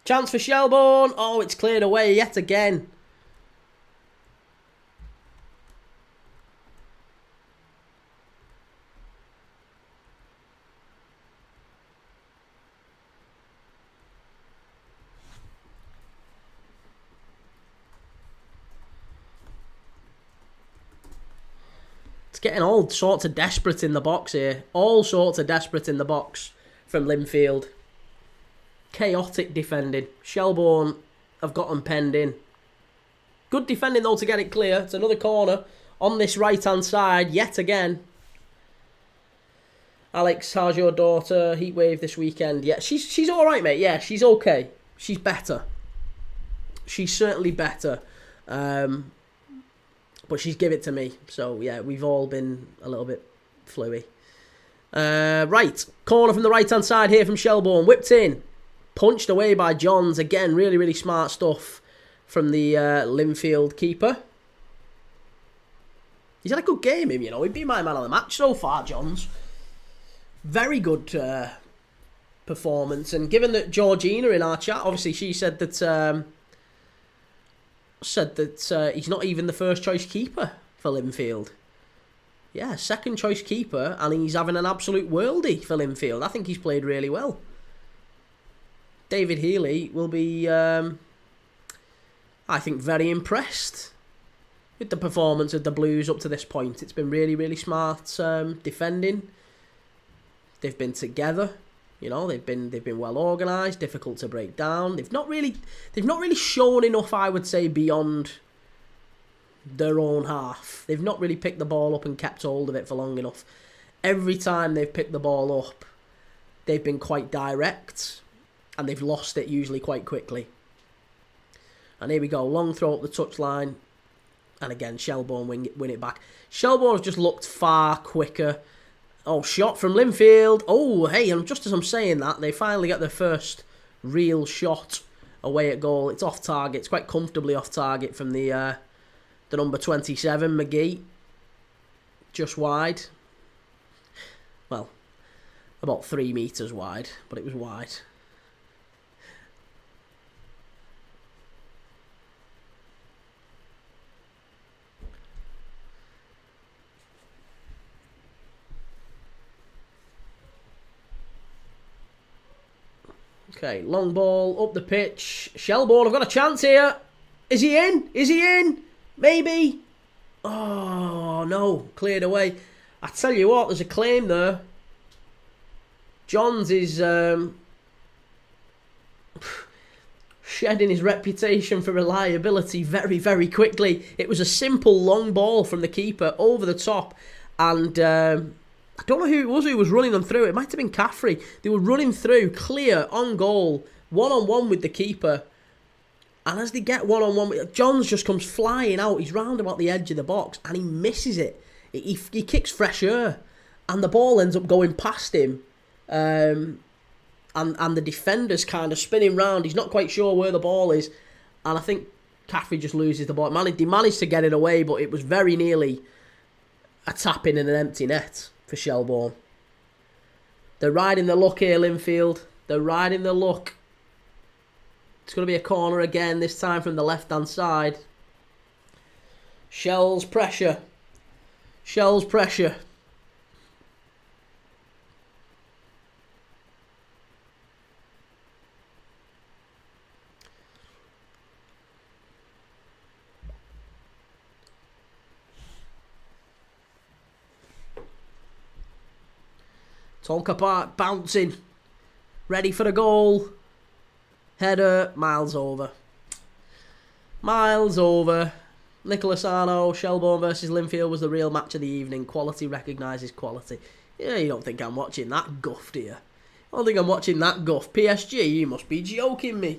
Speaker 1: Chance for Shelbourne. Oh, it's cleared away yet again. It's getting all sorts of desperate in the box here. All sorts of desperate in the box from Linfield. Chaotic defending. Shelbourne have got them penned in. Good defending though to get it clear. It's another corner on this right-hand side yet again. Alex, how's your daughter? Heatwave this weekend. Yeah, she's all right, mate. Yeah, she's okay. She's better. She's certainly better. But she's give it to me. So, yeah, we've all been a little bit fluey. Right. Corner from the right-hand side here from Shelbourne. Whipped in. Punched away by Johns. Again, really, really smart stuff from the Linfield keeper. He's had a good game, him, you know. He'd be my man of the match so far, Johns. Very good performance. And given that Georgina in our chat, obviously she said that... he's not even the first choice keeper for Linfield. Yeah, second choice keeper, and he's having an absolute worldie for Linfield. I think he's played really well. David Healy will be, I think, very impressed with the performance of the Blues up to this point. It's been really, really smart defending. They've been together. You know, they've been well organised, difficult to break down. They've not really shown enough, I would say, beyond their own half. They've not really picked the ball up and kept hold of it for long enough. Every time they've picked the ball up, they've been quite direct, and they've lost it usually quite quickly. And here we go, long throw up the touchline, and again, Shelbourne win it back. Shelbourne has just looked far quicker. Oh, shot from Linfield. Oh, hey, and just as I'm saying that, they finally get their first real shot away at goal. It's off target. It's quite comfortably off target from the number 27, McGee. Just wide. Well, about 3 metres wide, but it was wide. Okay, long ball, up the pitch. Shelbourne, I've got a chance here. Is he in? Is he in? Maybe. Oh, no. Cleared away. I tell you what, there's a claim there. Johns is shedding his reputation for reliability very, very quickly. It was a simple long ball from the keeper over the top. And... I don't know who it was running them through. It might have been Caffrey. They were running through, clear, on goal, one-on-one with the keeper. And as they get one-on-one, Johns just comes flying out. He's round about the edge of the box, and he misses it. He kicks fresh air, and the ball ends up going past him. And the defender's kind of spinning round. He's not quite sure where the ball is. And I think Caffrey just loses the ball. He managed to get it away, but it was very nearly a tap-in and an empty net for Shelbourne. They're riding the luck here, Linfield. They're riding the luck. It's going to be a corner again, this time from the left-hand side. Shell's pressure. Shell's pressure. Tonka Park bouncing. Ready for the goal. Header, miles over. Miles over. Nicholas Arno, Shelbourne versus Linfield was the real match of the evening. Quality recognises quality. Yeah, you don't think I'm watching that guff, do you? I don't think I'm watching that guff. PSG, you must be joking me.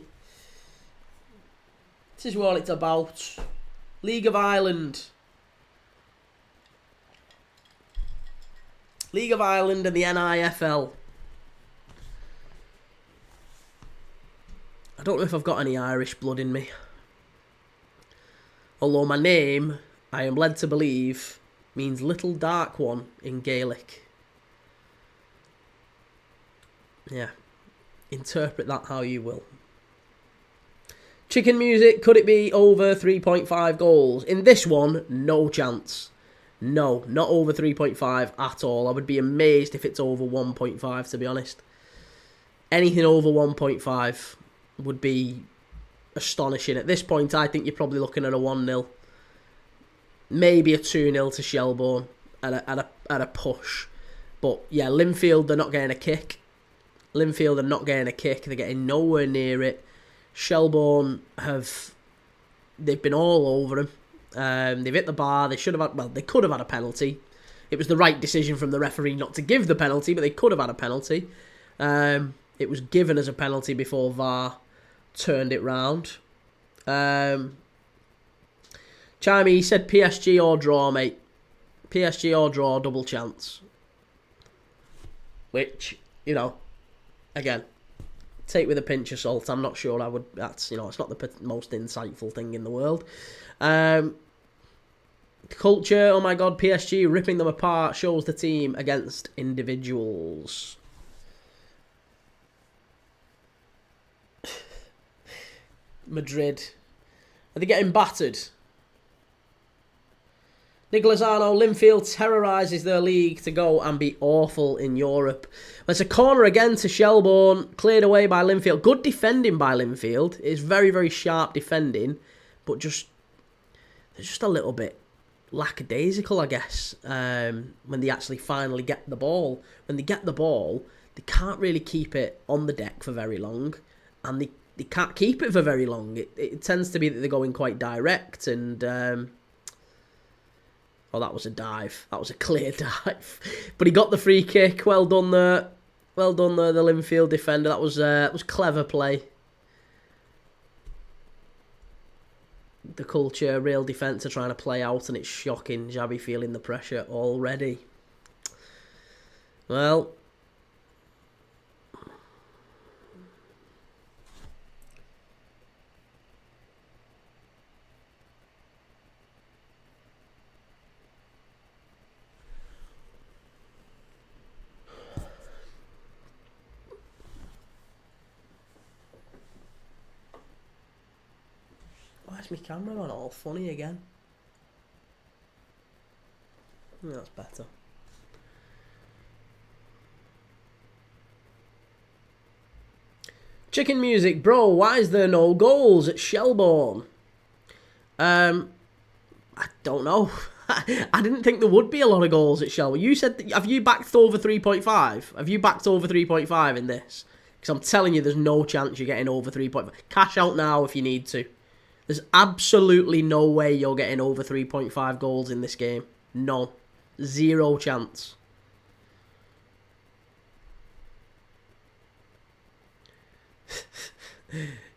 Speaker 1: This is what it's about. League of Ireland. League of Ireland and the NIFL. I don't know if I've got any Irish blood in me. Although my name, I am led to believe, means little dark one in Gaelic. Yeah. Interpret that how you will. Chicken music, could it be over 3.5 goals? In this one, no chance. No, not over 3.5 at all. I would be amazed if it's over 1.5, to be honest. Anything over 1.5 would be astonishing. At this point, I think you're probably looking at a 1-0. Maybe a 2-0 to Shelbourne at a push. But yeah, Linfield, they're not getting a kick. Linfield are not getting a kick. They're getting nowhere near it. Shelbourne they've been all over them. They've hit the bar. They could have had a penalty. It was the right decision from the referee not to give the penalty, but they could have had a penalty. It was given as a penalty before VAR turned it round. Chimey said PSG or draw, mate. PSG or draw, double chance. Which, again, take with a pinch of salt. I'm not sure I would. It's not the most insightful thing in the world. Culture, oh my god, PSG ripping them apart shows the team against individuals. Madrid. Are they getting battered? Nicholas Arno, Linfield terrorises their league to go and be awful in Europe. There's a corner again to Shelbourne, cleared away by Linfield. Good defending by Linfield. It's very, very sharp defending, but they're just a little bit lackadaisical, I guess, when they actually finally get the ball. When they get the ball, they can't really keep it on the deck for very long, and they can't keep it for very long. It tends to be that they're going quite direct, and oh, that was a dive. That was a clear dive. But he got the free kick. Well done there. Well done there, the Linfield defender. That was clever play. The culture, real defence are trying to play out, and it's shocking. Xabi feeling the pressure already. Well, why is my camera on all funny again? That's better. Chicken music, bro. Why is there no goals at Shelbourne? I don't know. I didn't think there would be a lot of goals at Shelbourne. You said, have you backed over 3.5? Have you backed over 3.5 in this? Because I'm telling you, there's no chance you're getting over 3.5. Cash out now if you need to. There's absolutely no way you're getting over 3.5 goals in this game. No. Zero chance.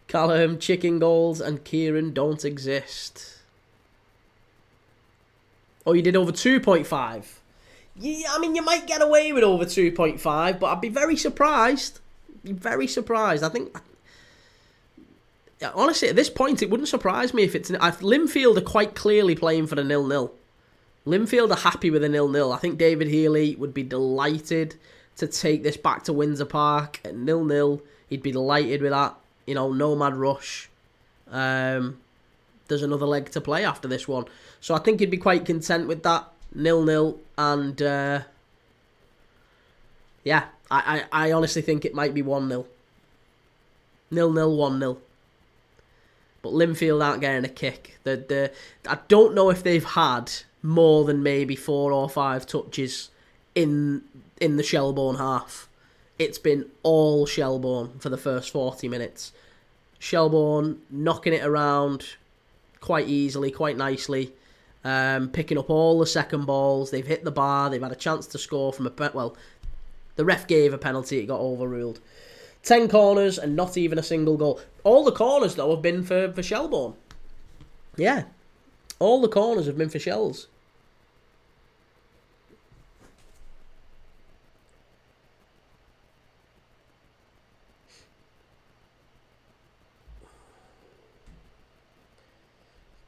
Speaker 1: Callum, chicken goals and Kieran don't exist. Oh, you did over 2.5. Yeah, I mean, you might get away with over 2.5, but I'd be very surprised. Very surprised. I think... Honestly, at this point, it wouldn't surprise me if it's... Linfield are quite clearly playing for the 0-0. Linfield are happy with a 0-0. I think David Healy would be delighted to take this back to Windsor Park at 0-0. He'd be delighted with that. No mad rush. There's another leg to play after this one. So I think he'd be quite content with that. 0-0. And, yeah, I honestly think it might be 1-0. 0-0, 1-0. But Linfield aren't getting a kick. I don't know if they've had more than maybe 4 or 5 touches in the Shelbourne half. It's been all Shelbourne for the first 40 minutes. Shelbourne knocking it around quite easily, quite nicely. Picking up all the second balls. They've hit the bar. They've had a chance to score from well, the ref gave a penalty. It got overruled. 10 corners and not even a single goal. All the corners, though, have been for Shelbourne. Yeah. All the corners have been for Shells.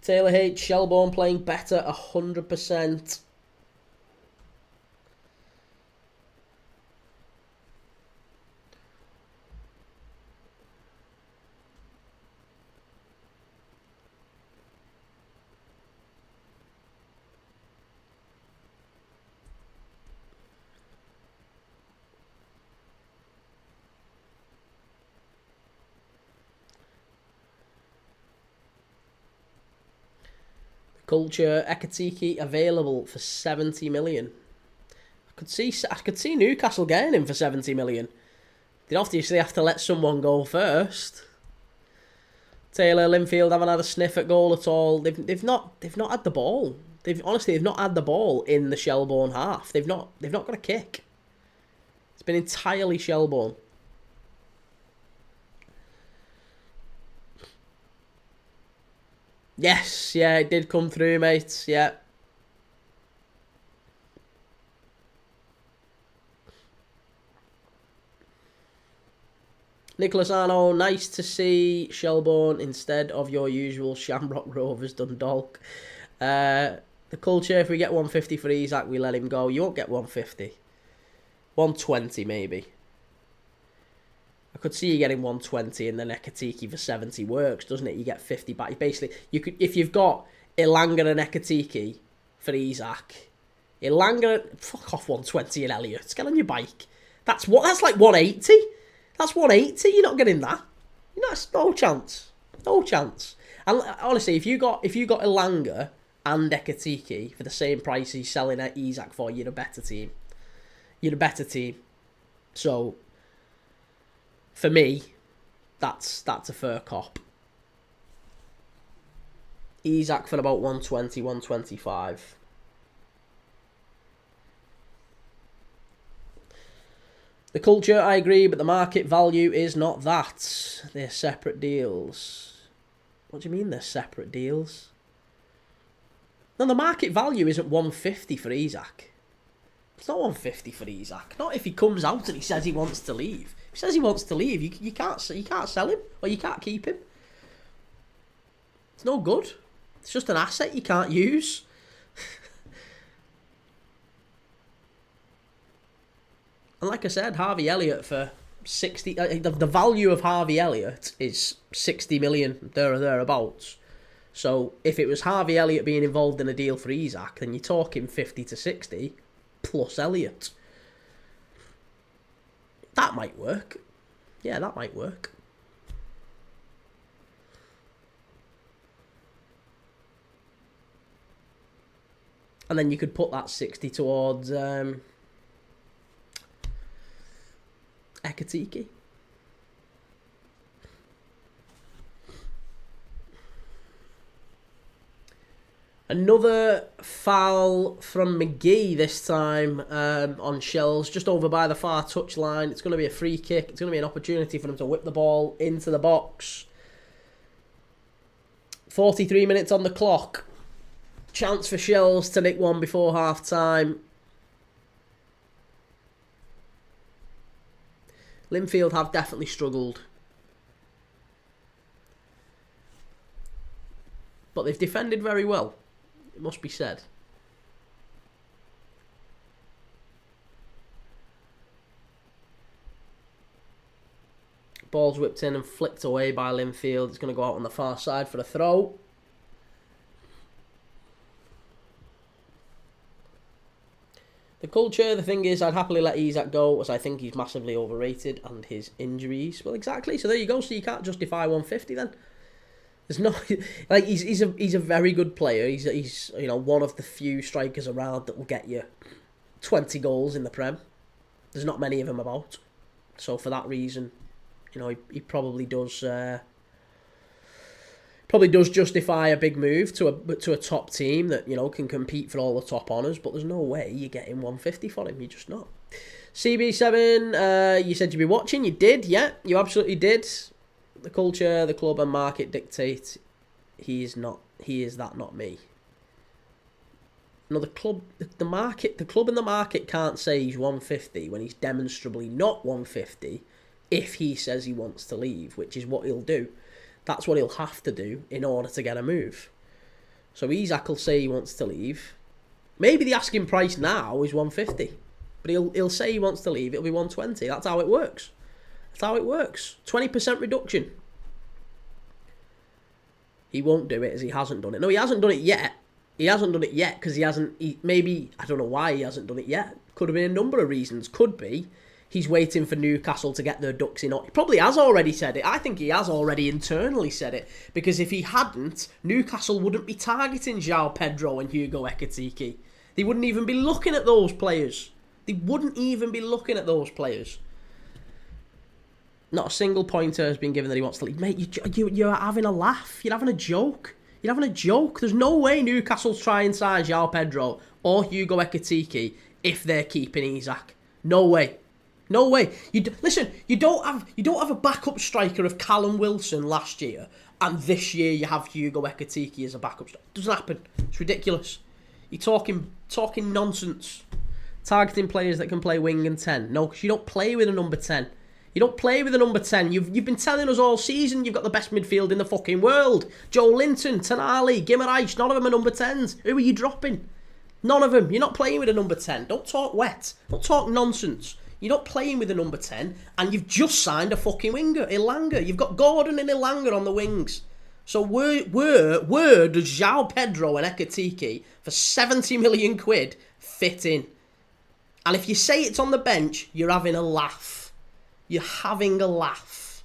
Speaker 1: Taylor H. Shelbourne playing better 100%. Culture, Ekatike available for 70 million. I could see Newcastle getting him for 70 million. They'd obviously have to let someone go first. Taylor, Linfield haven't had a sniff at goal at all. They've not had the ball. They've not had the ball in the Shelbourne half. They've not got a kick. It's been entirely Shelbourne. Yes, yeah, it did come through, mate. Yeah. Nicholas Arno, nice to see Shelbourne instead of your usual Shamrock Rovers Dundalk. The culture, if we get 150 for Isaac, we let him go. You won't get 150. 120 maybe. I could see you getting 120 and then Ekatike for 70 works, doesn't it? You get 50 back. Basically, you could, if you've got Elanga and Ekatike for Isaac, Elanga, fuck off 120 and Elliott. Get on your bike. That's like 180. That's 180. You're not getting that. That's no chance. No chance. And honestly, if you got Elanga and Ekatike for the same price he's selling at Isaac for, you're a better team. You're a better team. So for me, that's a fair cop. Isaac for about 120, 125. The culture, I agree, but the market value is not that. They're separate deals. What do you mean they're separate deals? No, the market value isn't 150 for Isaac. It's not 150 for Isaac. Not if he comes out and he says he wants to leave. If he says he wants to leave, you can't sell him or you can't keep him. It's no good. It's just an asset you can't use. And like I said, Harvey Elliott for 60... the value of Harvey Elliott is 60 million, there or thereabouts. So if it was Harvey Elliott being involved in a deal for Isaac, then you're talking 50 to 60 plus Elliott. That might work. Yeah, that might work. And then you could put that 60 towards Ekatike. Another foul from McGee this time on Shells, just over by the far touchline. It's going to be a free kick. It's going to be an opportunity for them to whip the ball into the box. 43 minutes on the clock. Chance for Shells to nick one before half-time. Linfield have definitely struggled. But they've defended very well, it must be said. Ball's whipped in and flicked away by Linfield. It's going to go out on the far side for a throw. The culture, the thing is, I'd happily let Isaac go, as I think he's massively overrated and his injuries. Well, exactly. So there you go. So you can't justify 150 then. There's no like he's a very good player. He's one of the few strikers around that will get you 20 goals in the Prem. There's not many of them about. So for that reason, he probably does. Probably does justify a big move to a top team that can compete for all the top honours, but there's no way you're getting 150 for him. You're just not. CB7, you said you'd be watching. You did, yeah, you absolutely did. The culture, the club, and market dictate. He is that, not me. No, the club and the market can't say he's 150 when he's demonstrably not 150. If he says he wants to leave, which is what he'll do. That's what he'll have to do in order to get a move. So Isak will say he wants to leave. Maybe the asking price now is 150. But he'll say he wants to leave. It'll be 120. That's how it works. That's how it works. 20% reduction. He won't do it as he hasn't done it. No, he hasn't done it yet. He hasn't done it yet because he hasn't... maybe... I don't know why he hasn't done it yet. Could have been a number of reasons. Could be he's waiting for Newcastle to get their ducks in order. He probably has already said it. I think he has already internally said it. Because if he hadn't, Newcastle wouldn't be targeting João Pedro and Hugo Ekitike. They wouldn't even be looking at those players. They wouldn't even be looking at those players. Not a single pointer has been given that he wants to leave. Mate, you're having a laugh. You're having a joke. You're having a joke. There's no way Newcastle's trying to sign João Pedro or Hugo Ekitike if they're keeping Isak. No way. No way. Listen, you don't have a backup striker of Callum Wilson last year, and this year you have Hugo Ekitike as a backup striker. It doesn't happen. It's ridiculous. You're talking nonsense. Targeting players that can play wing and 10. No, because you don't play with a number 10. You don't play with a number 10. You've been telling us all season you've got the best midfield in the fucking world. Joe Linton, Tonali, Guimaraes, none of them are number 10s. Who are you dropping? None of them. You're not playing with a number 10. Don't talk wet. Don't talk nonsense. You're not playing with a number 10, and you've just signed a fucking winger, Ilanga. You've got Gordon and Ilanga on the wings. So where does João Pedro and Ekitike for 70 million quid fit in? And if you say it's on the bench, you're having a laugh. You're having a laugh.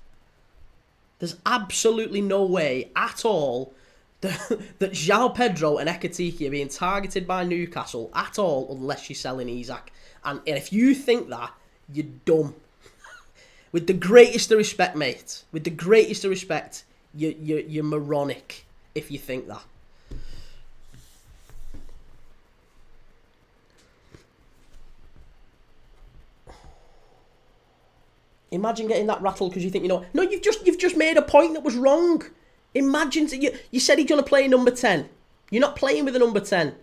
Speaker 1: There's absolutely no way at all that João Pedro and Ekitike are being targeted by Newcastle at all unless you're selling Isak. And if you think that, you're dumb. With the greatest of respect, mate. With the greatest of respect, you're moronic if you think that. Imagine getting that rattled because you think, no, you've just made a point that was wrong. Imagine, you said he's going to play number 10. You're not playing with a number 10.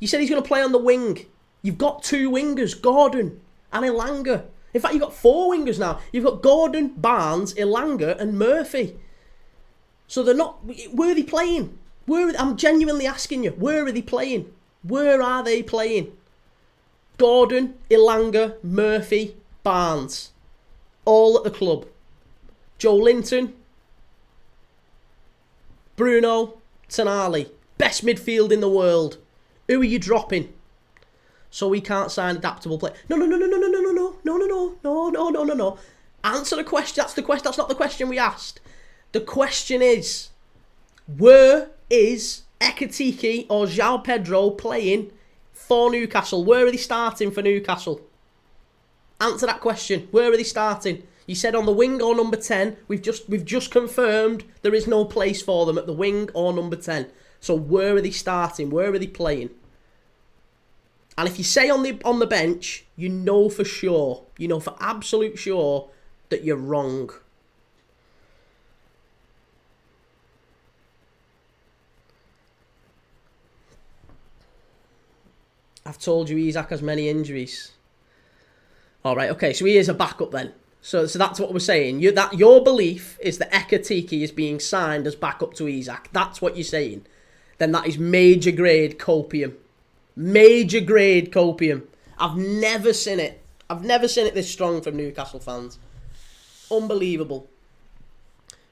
Speaker 1: You said he's going to play on the wing. You've got two wingers, Gordon and Ilanga. In fact, you've got four wingers now. You've got Gordon, Barnes, Ilanga and Murphy. So they're not... Where are they playing? I'm genuinely asking you, where are they playing? Where are they playing? Gordon, Ilanga, Murphy, Barnes. All at the club. Joe Linton, Bruno, Tonali. Best midfield in the world. Who are you dropping? So we can't sign adaptable play. No. Answer the question. That's the question. That's not the question we asked. The question is, where is Ekitike or João Pedro playing for Newcastle? Where are they starting for Newcastle? Answer that question. Where are they starting? You said on the wing or number 10. We've just confirmed there is no place for them at the wing or number 10. So where are they starting? Where are they playing? And if you say on the bench, you know for sure, you know for absolute sure that you're wrong. I've told you Isak has many injuries. All right, okay, so he is a backup then. So that's what we're saying. Your belief is that Ekitike is being signed as backup to Isak. That's what you're saying. Then that is major grade copium. Major grade copium. I've never seen it. I've never seen it this strong from Newcastle fans. Unbelievable.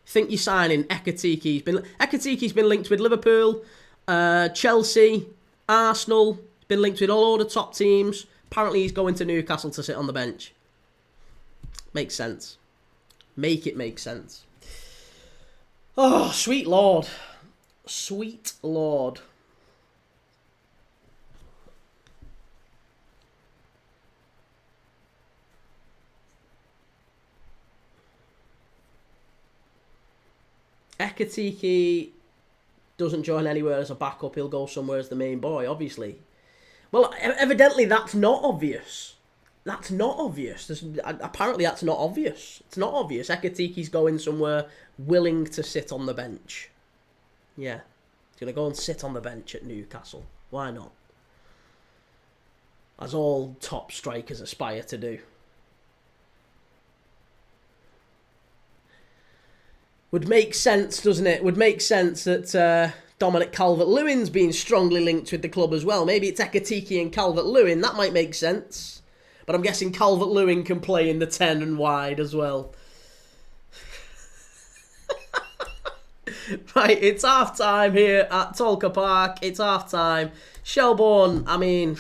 Speaker 1: Think you're signing Ekitike. Ekitike's been linked with Liverpool, Chelsea, Arsenal. He's been linked with all the top teams. Apparently he's going to Newcastle to sit on the bench. Makes sense. Make it make sense. Oh, sweet Lord. Sweet Lord. Ekitike doesn't join anywhere as a backup. He'll go somewhere as the main boy, obviously. Well, evidently that's not obvious. That's not obvious. Apparently that's not obvious. It's not obvious. Ekitike's going somewhere willing to sit on the bench. Yeah. He's going to go and sit on the bench at Newcastle. Why not? As all top strikers aspire to do. Would make sense, doesn't it? Would make sense that Dominic Calvert-Lewin's been strongly linked with the club as well. Maybe it's Ekitike and Calvert-Lewin. That might make sense. But I'm guessing Calvert-Lewin can play in the 10 and wide as well. Right, it's half-time here at Tolka Park. It's half-time. Shelbourne, I mean,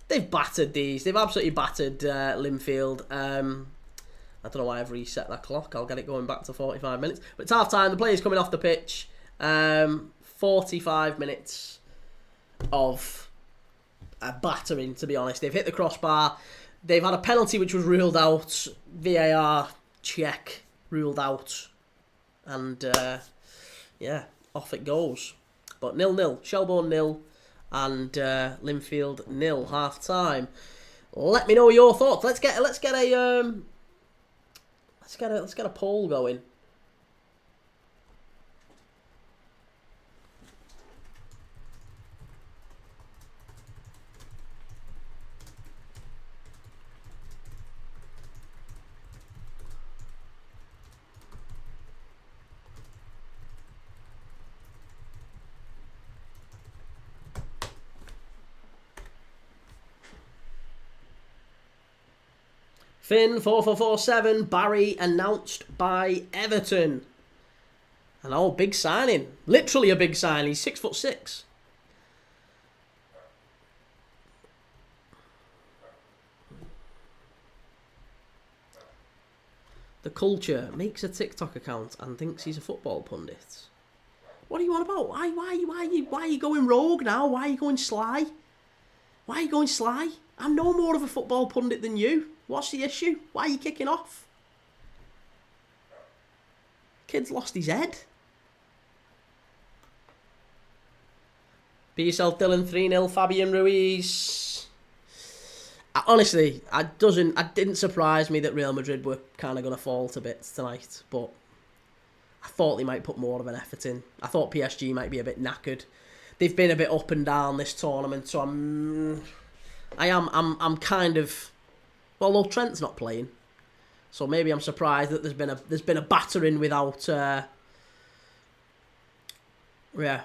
Speaker 1: they've battered these. They've absolutely battered Linfield. I don't know why I've reset that clock. I'll get it going back to 45 minutes. But it's half-time. The players coming off the pitch. 45 minutes of a battering, to be honest. They've hit the crossbar. They've had a penalty which was ruled out. VAR check ruled out. And, yeah, off it goes. But 0-0. Shelbourne 0 and Linfield 0 half-time. Let me know your thoughts. Let's get a poll going. Finn 4447, Barry announced by Everton. And oh, big signing. Literally a big signing. He's 6'6". The Culture makes a TikTok account and thinks he's a football pundit. What are you on about? Why are you going rogue now? Why are you going sly? Why are you going sly? I'm no more of a football pundit than you. What's the issue? Why are you kicking off? Kid's lost his head. Be yourself, Dylan. 3-0. Fabian Ruiz. Honestly, it didn't surprise me that Real Madrid were kind of going to fall to bits tonight, but I thought they might put more of an effort in. I thought PSG might be a bit knackered. They've been a bit up and down this tournament, so I'm kind of. Well, though Trent's not playing, so maybe I'm surprised that there's been a battering without. Yeah, there's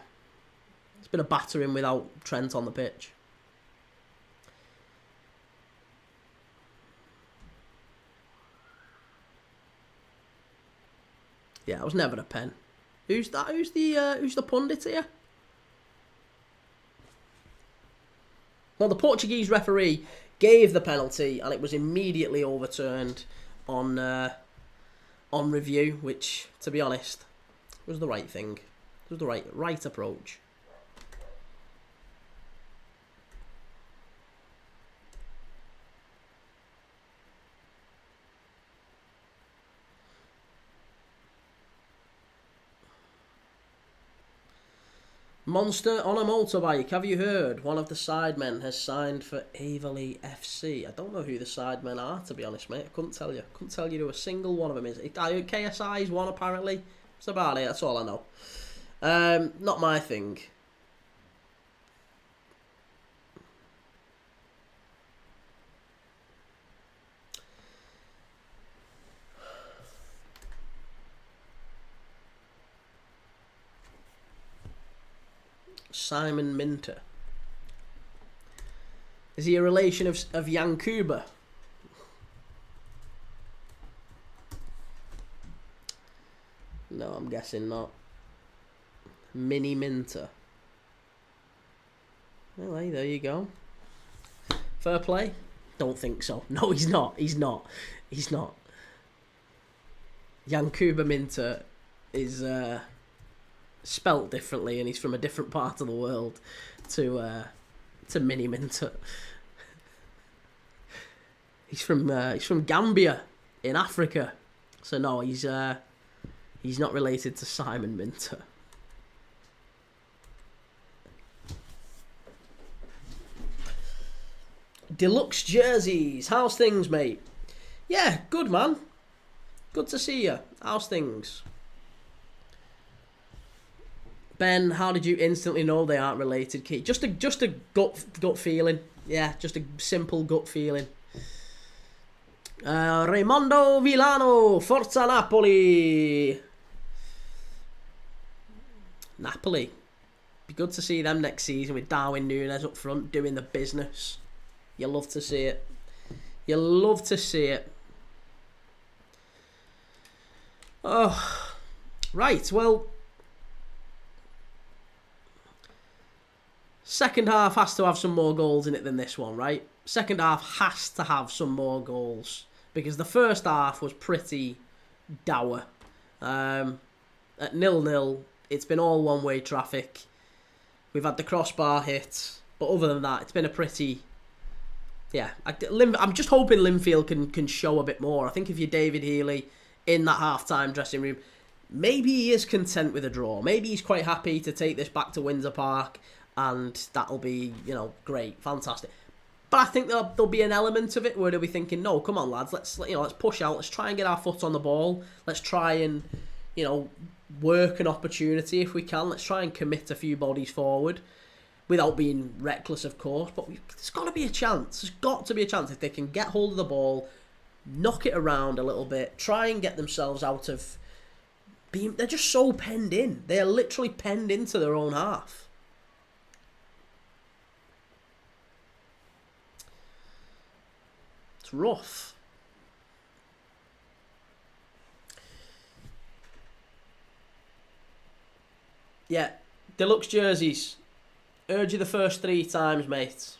Speaker 1: been a battering without Trent on the pitch. Yeah, it was never a pen. Who's that? Who's the pundit here? Well, the Portuguese referee gave the penalty, and it was immediately overturned on review, which, to be honest, was the right thing. It was the right approach. Monster on a motorbike. Have you heard? One of the sidemen has signed for Averley FC. I don't know who the sidemen are, to be honest, mate. I couldn't tell you. Couldn't tell you who a single one of them is. KSI is one, apparently. That's about it. That's all I know. Not my thing. Simon Minter. Is he a relation of Yankuba? No, I'm guessing not. Mini Minter. Well, hey, there you go. Fair play? Don't think so. No, he's not. He's not. He's not. Yankuba Minter is spelt differently, and he's from a different part of the world to Mini Minter. He's from Gambia in Africa, so no, he's not related to Simon Minter. Deluxe jerseys. How's things, mate? Yeah, good, man. Good to see you. How's things? Ben, how did you instantly know they aren't related, Kee? Just a gut feeling. Yeah, just a simple gut feeling. Raimondo Villano, Forza Napoli. Napoli. Be good to see them next season with Darwin Núñez up front doing the business. You love to see it. You love to see it. Oh, right. Well, second half has to have some more goals in it than this one, right? Second half has to have some more goals because the first half was pretty dour. At 0-0, it's been all one-way traffic. We've had the crossbar hit, but other than that, it's been a pretty... Yeah, I'm just hoping Linfield can show a bit more. I think if you're David Healy in that half-time dressing room, maybe he is content with a draw. Maybe he's quite happy to take this back to Windsor Park, and that'll be, great, fantastic. But I think there'll be an element of it where they'll be thinking, no, come on, lads, let's push out, let's try and get our foot on the ball, let's try and, work an opportunity if we can, let's try and commit a few bodies forward, without being reckless, of course, but there's got to be a chance. There's got to be a chance if they can get hold of the ball, knock it around a little bit, try and get themselves out of being... They're just so penned in. They are literally penned into their own half. It's rough. Yeah, deluxe jerseys. Urge you the first 3 times, mate.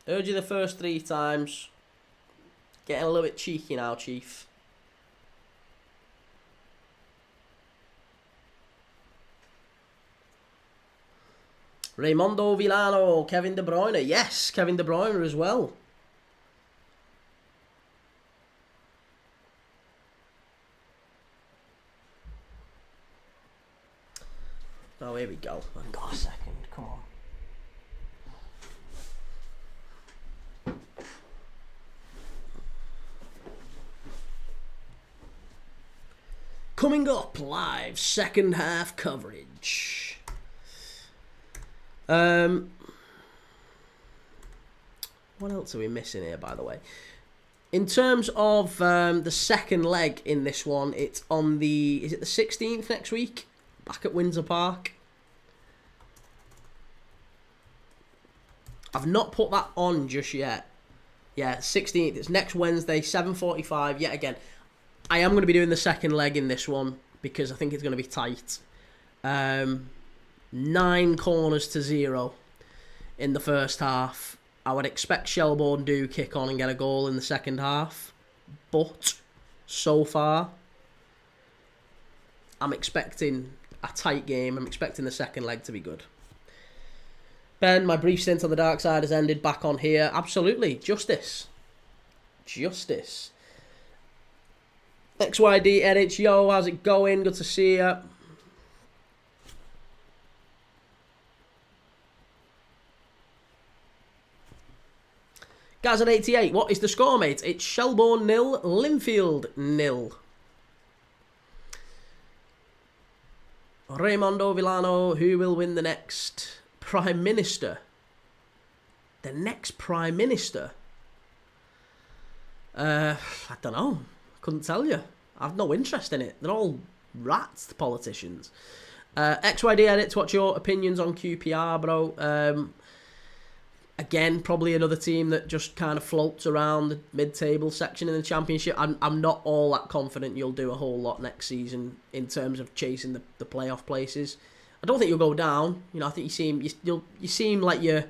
Speaker 1: Urge you the first 3 times. Getting a little bit cheeky now, Chief. Raimundo Villano, Kevin De Bruyne. Yes, Kevin De Bruyne as well. Oh, here we go. Hang on a second. Come on. Coming up live, second half coverage. What else are we missing here, by the way? In terms of the second leg in this one, it's on the... Is it the 16th next week? Back at Windsor Park. I've not put that on just yet. Yeah, 16th. It's next Wednesday, 7:45. Yet again, I am going to be doing the second leg in this one because I think it's going to be tight. 9 corners to 0 in the first half. I would expect Shelbourne do kick on and get a goal in the second half. But so far, I'm expecting a tight game. I'm expecting the second leg to be good. Ben, my brief stint on the dark side has ended. Back on here. Absolutely. Justice. Justice. XYD Edits. Yo, how's it going? Good to see you. Guys at 88. What is the score, mate? It's Shelbourne 0, Linfield 0. Raimundo Villano, who will win the next Prime Minister? The next Prime Minister? I don't know. Couldn't tell you. I've no interest in it. They're all rats, the politicians. XYD Edits, what's your opinions on QPR, bro? Again, probably another team that just kind of floats around the mid-table section in the Championship. I'm not all that confident you'll do a whole lot next season in terms of chasing the playoff places. I don't think you'll go down. I think you seem like you're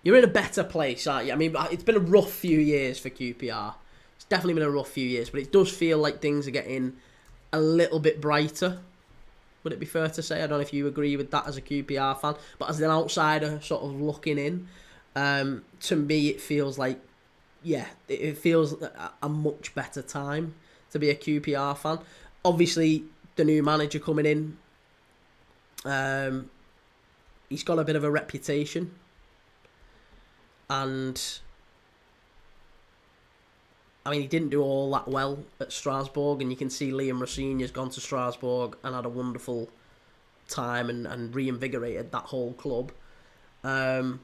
Speaker 1: in a better place, aren't you? I mean, it's been a rough few years for QPR. It's definitely been a rough few years, but it does feel like things are getting a little bit brighter. Would it be fair to say? I don't know if you agree with that as a QPR fan, but as an outsider sort of looking in, to me it feels like, it feels a much better time to be a QPR fan. Obviously, the new manager coming in, he's got a bit of a reputation, and I mean, he didn't do all that well at Strasbourg, and you can see Liam Rosenior's gone to Strasbourg and had a wonderful time and reinvigorated that whole club. But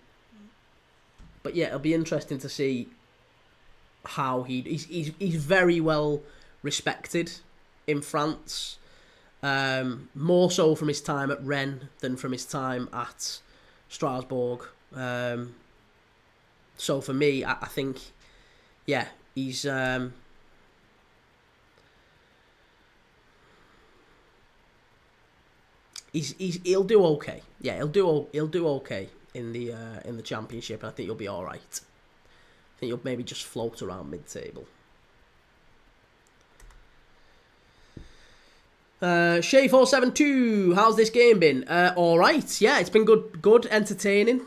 Speaker 1: yeah, it'll be interesting to see how he's very well respected in France. More so from his time at Rennes than from his time at Strasbourg. So for me, I think, yeah, he's he'll do okay. Yeah, he'll do okay in the championship, and I think he'll be all right. I think he'll maybe just float around mid-table. Shay472, how's this game been? All right. Yeah, it's been good, entertaining.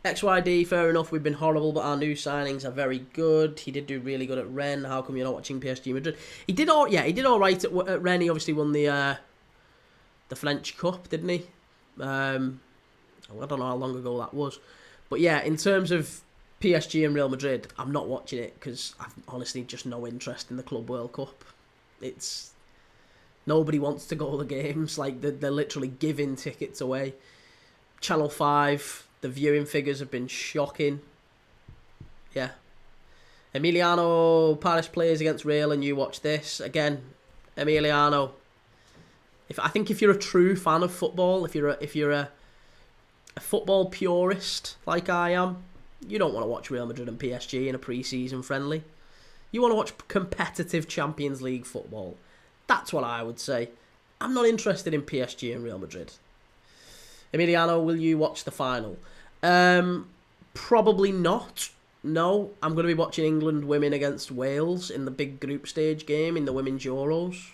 Speaker 1: XYD, fair enough, we've been horrible, but our new signings are very good. He did do really good at Rennes. How come you're not watching PSG Madrid? He did all right at Rennes. He obviously won the French Cup, didn't he? I don't know how long ago that was. But yeah, in terms of PSG and Real Madrid, I'm not watching it because I've honestly just no interest in the Club World Cup. Nobody wants to go to the games. Like, they're literally giving tickets away. Channel 5... the viewing figures have been shocking. Yeah. Emiliano Paris plays against Real and you watch this. Again, Emiliano. I think if you're a true fan of football, if you're a football purist like I am, you don't want to watch Real Madrid and PSG in a pre-season friendly. You want to watch competitive Champions League football. That's what I would say. I'm not interested in PSG and Real Madrid. Emiliano, will you watch the final? Probably not. No, I'm going to be watching England women against Wales in the big group stage game in the Women's Euros.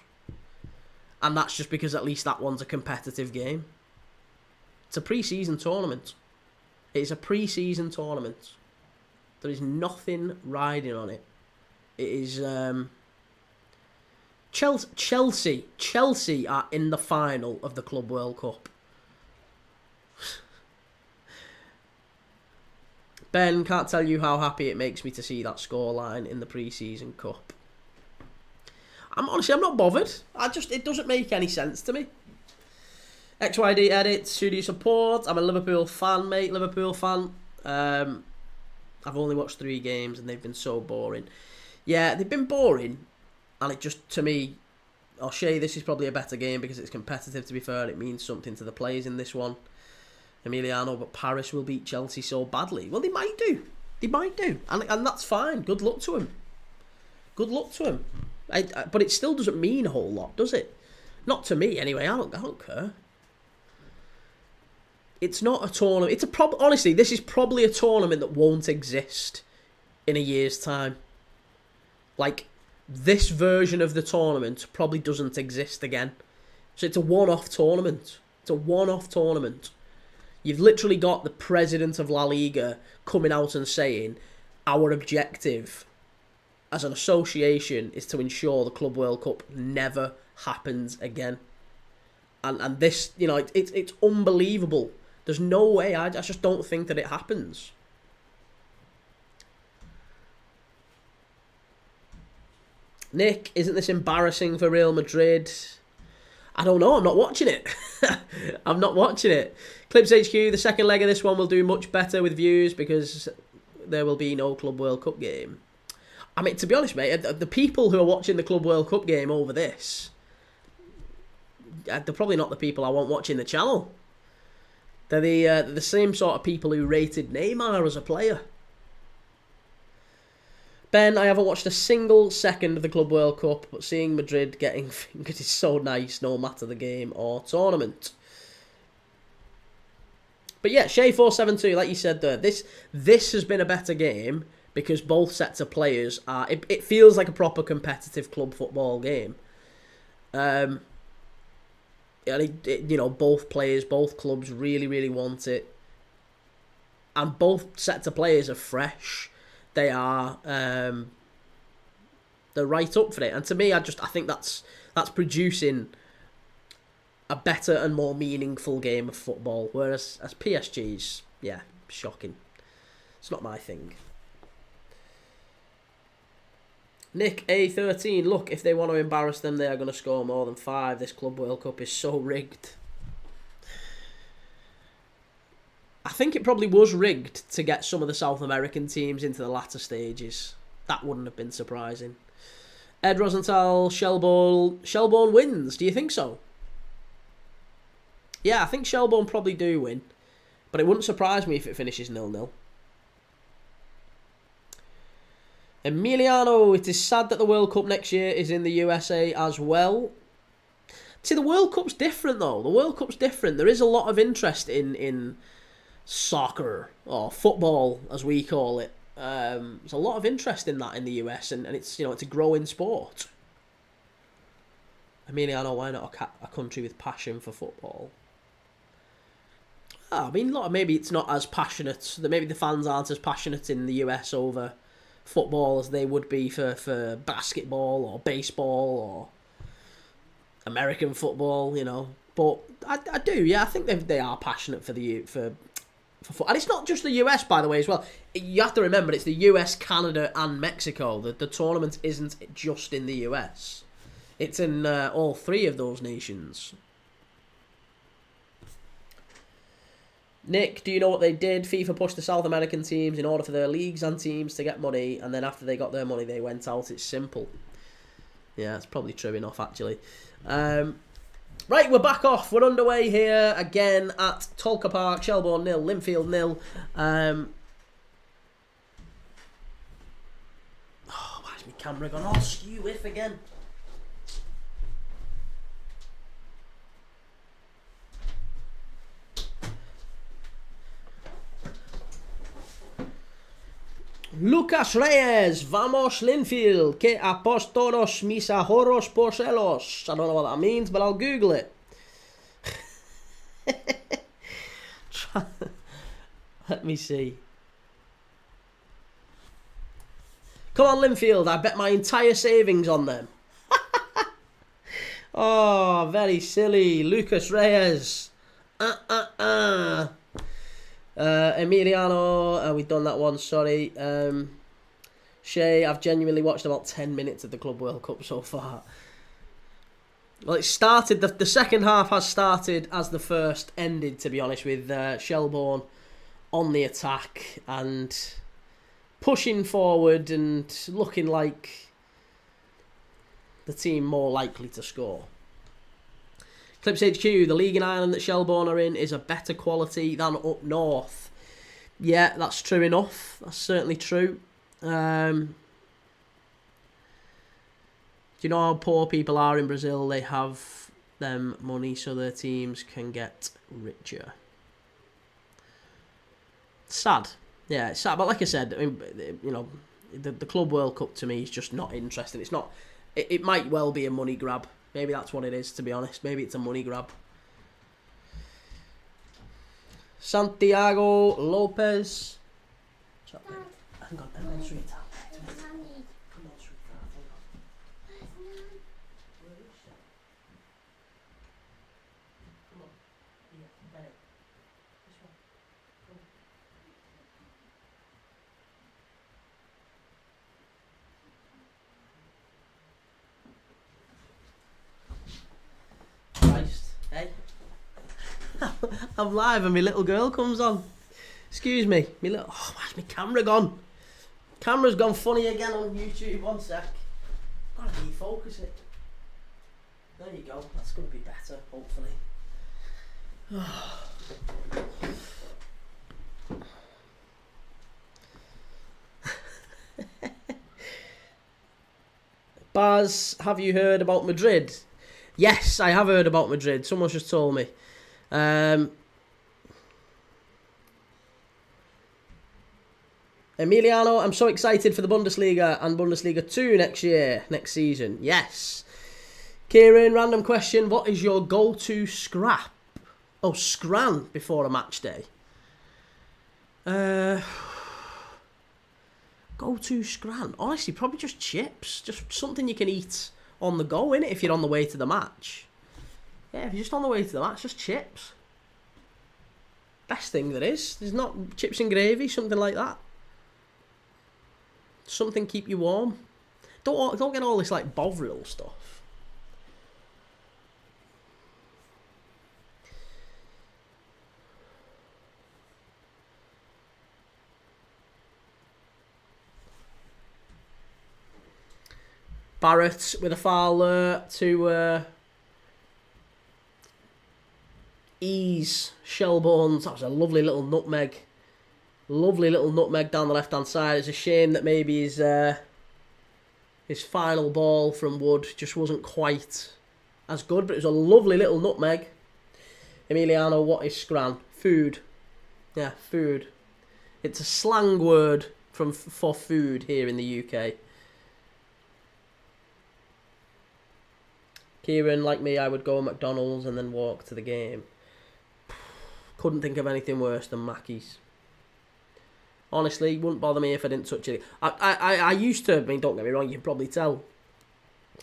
Speaker 1: And that's just because at least that one's a competitive game. It's a pre-season tournament. It's a pre-season tournament. There is nothing riding on it. It is... Chelsea are in the final of the Club World Cup. Ben, can't tell you how happy it makes me to see that scoreline in the pre-season cup. I'm not bothered. It doesn't make any sense to me. XYD edits, who do you support? I'm a Liverpool fan, mate. Liverpool fan. I've only watched 3 games and they've been so boring. Yeah, they've been boring. And it just, to me, O'Shea, this is probably a better game because it's competitive, to be fair. It means something to the players in this one. Emiliano, but Paris will beat Chelsea so badly. Well, they might do. And that's fine. Good luck to him. But it still doesn't mean a whole lot, does it? Not to me, anyway. I don't care. It's not a tournament. Honestly, this is probably a tournament that won't exist in a year's time. Like, this version of the tournament probably doesn't exist again. So it's a one-off tournament. You've literally got the president of La Liga coming out and saying, our objective as an association is to ensure the Club World Cup never happens again. And this, it's unbelievable. There's no way. I just don't think that it happens. Nick, isn't this embarrassing for Real Madrid? I don't know. I'm not watching it. Clips HQ, the second leg of this one will do much better with views because there will be no Club World Cup game. I mean, to be honest, mate, the people who are watching the Club World Cup game over this, they're probably not the people I want watching the channel. They're the same sort of people who rated Neymar as a player. Ben, I haven't watched a single second of the Club World Cup, but seeing Madrid getting fingered is so nice, no matter the game or tournament. But yeah, Shay472, like you said there, this has been a better game because both sets of players are... It feels like a proper competitive club football game. Both players, both clubs really, really want it. And both sets of players are fresh. They are, they're right up for it. And to me, I think that's producing a better and more meaningful game of football. Whereas as PSG's, yeah, shocking. It's not my thing. Nick A13, look, if they want to embarrass them, they are going to score more than 5. This Club World Cup is so rigged. think it probably was rigged to get some of the South American teams into the latter stages. That wouldn't have been surprising. Ed Rosenthal, Shelbourne wins. Do you think so? Yeah, I think Shelbourne probably do win. But it wouldn't surprise me if it finishes 0-0. Emiliano, it is sad that the World Cup next year is in the USA as well. See, the World Cup's different, though. The World Cup's different. There is a lot of interest in soccer, or football, as we call it. There's a lot of interest in that in the US, and it's, you know, it's a growing sport. Emiliano, why not a country with passion for football? I mean, maybe it's not as passionate. Maybe the fans aren't as passionate in the US over football as they would be for basketball or baseball or American football, you know. But I do, yeah. I think they are passionate for football. And it's not just the US, by the way, as well. You have to remember it's the US, Canada, and Mexico. The tournament isn't just in the US. It's in all three of those nations. Nick, do you know what they did? FIFA pushed the South American teams in order for their leagues and teams to get money, and then after they got their money, they went out. It's simple. Yeah, it's probably true enough, actually. Right, we're back off. We're underway here again at Tolka Park. Shelbourne 0, Linfield 0. Why's my camera gone all skew if again? Lucas Reyes, vamos Linfield, que apostoros mis ahorros por celos. I don't know what that means, but I'll Google it. Let me see. Come on, Linfield, I bet my entire savings on them. Oh, very silly. Lucas Reyes. Emiliano, we've done that one, sorry. Shay, I've genuinely watched about 10 minutes of the Club World Cup so far. Well, it started, the second half has started as the first ended, to be honest, with Shelbourne on the attack and pushing forward and looking like the team more likely to score. Clips HQ, the league in Ireland that Shelbourne are in is a better quality than up north. Yeah, that's true enough. That's certainly true. Do you know how poor people are in Brazil? They have them money so their teams can get richer. Sad. Yeah, it's sad. But like I said, I mean, you know, the Club World Cup to me is just not interesting. It's not. It might well be a money grab. Maybe that's what it is, to be honest. Maybe it's a money grab. Santiago Lopez. Hang on, sweetheart. Come on, sweetheart. Where is she? Come on. Yeah, Benny. This one. Come on. Christ. Hey. I'm live and my little girl comes on. Excuse me. Oh, why's my camera gone? Camera's gone funny again on YouTube. One sec. Gotta defocus it. There you go. That's gonna be better, hopefully. Baz, have you heard about Madrid? Yes, I have heard about Madrid. Someone's just told me. Emiliano, I'm so excited for the Bundesliga and Bundesliga 2 next season. Yes. Kieran, random question. What is your go-to scrap? Oh, scran before a match day. Go-to scran. Honestly, probably just chips. Just something you can eat on the go, innit, if you're on the way to the match. Yeah, if you're just on the way to the match, just chips. Best thing there is. There's not chips and gravy, something like that. Something keep you warm. Don't get all this like Bovril stuff. Barrett with a foul there to ease Shelbourne. That was a lovely little nutmeg. Lovely little nutmeg down the left-hand side. It's a shame that maybe his final ball from Wood just wasn't quite as good, but it was a lovely little nutmeg. Emiliano, what is scran? Food. Yeah, food. It's a slang word for food here in the UK. Kieran, like me, I would go to McDonald's and then walk to the game. Couldn't think of anything worse than Mackey's. Honestly, wouldn't bother me if I didn't touch it. I used to, I mean, don't get me wrong, you can probably tell.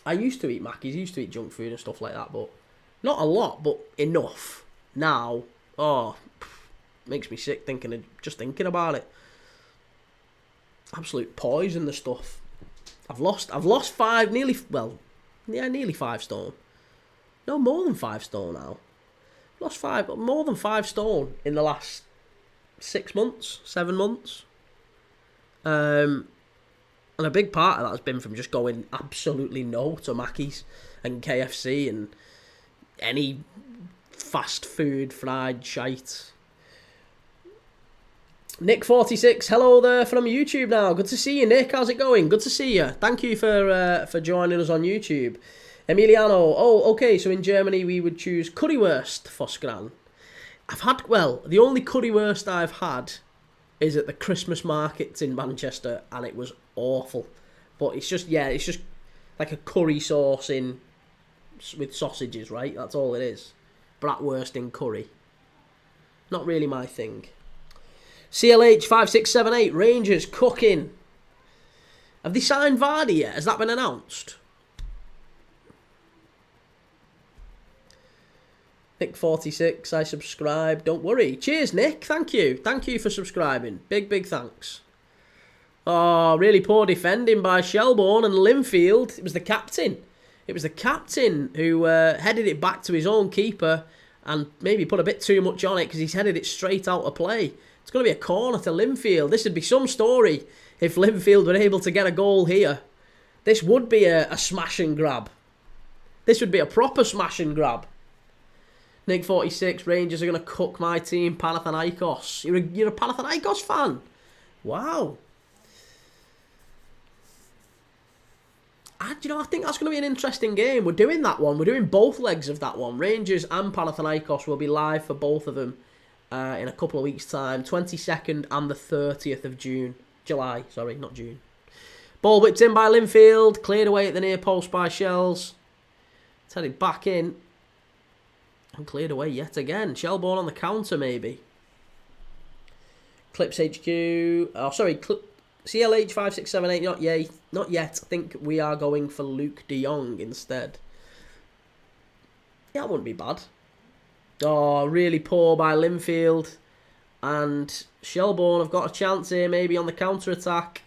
Speaker 1: I used to eat Mackey's, used to eat junk food and stuff like that, but not a lot, but enough. Now, makes me sick just thinking about it. Absolute poison, the stuff. I've lost nearly 5 stone. No, more than 5 stone now. More than 5 stone in the last 6 months, 7 months. And a big part of that has been from just going absolutely no to Mackey's and KFC and any fast food fried shite. Nick46, hello there from YouTube now. Good to see you, Nick. How's it going? Good to see you. Thank you for joining us on YouTube. Emiliano, okay, so in Germany we would choose currywurst for scran. The only currywurst I've had is at the Christmas markets in Manchester, and it was awful. But it's just like a curry sauce with sausages, right? That's all it is. Bratwurst in curry. Not really my thing. CLH5678, Rangers cooking. Have they signed Vardy yet? Has that been announced? Nick46, I subscribe. Don't worry. Cheers, Nick. Thank you. Thank you for subscribing. Big thanks. Oh, really poor defending by Shelbourne and Linfield. It was the captain. Who headed it back to his own keeper and maybe put a bit too much on it because he's headed it straight out of play. It's going to be a corner to Linfield. This would be some story if Linfield were able to get a goal here. This would be a smash and grab. This would be a proper smash and grab. Nick46, Rangers are going to cook my team, Panathinaikos. You're a Panathinaikos fan? Wow. I think that's going to be an interesting game. We're doing that one. We're doing both legs of that one. Rangers and Panathinaikos will be live for both of them in a couple of weeks' time. 22nd and the 30th of June. July, sorry, not June. Ball whipped in by Linfield. Cleared away at the near post by Shells. It's headed back in. And cleared away yet again. Shelbourne on the counter, maybe. Clips HQ. Oh, sorry. CLH5678. Not yet. I think we are going for Luke de Jong instead. Yeah, that wouldn't be bad. Oh, really poor by Linfield. And Shelbourne have got a chance here, maybe on the counter-attack.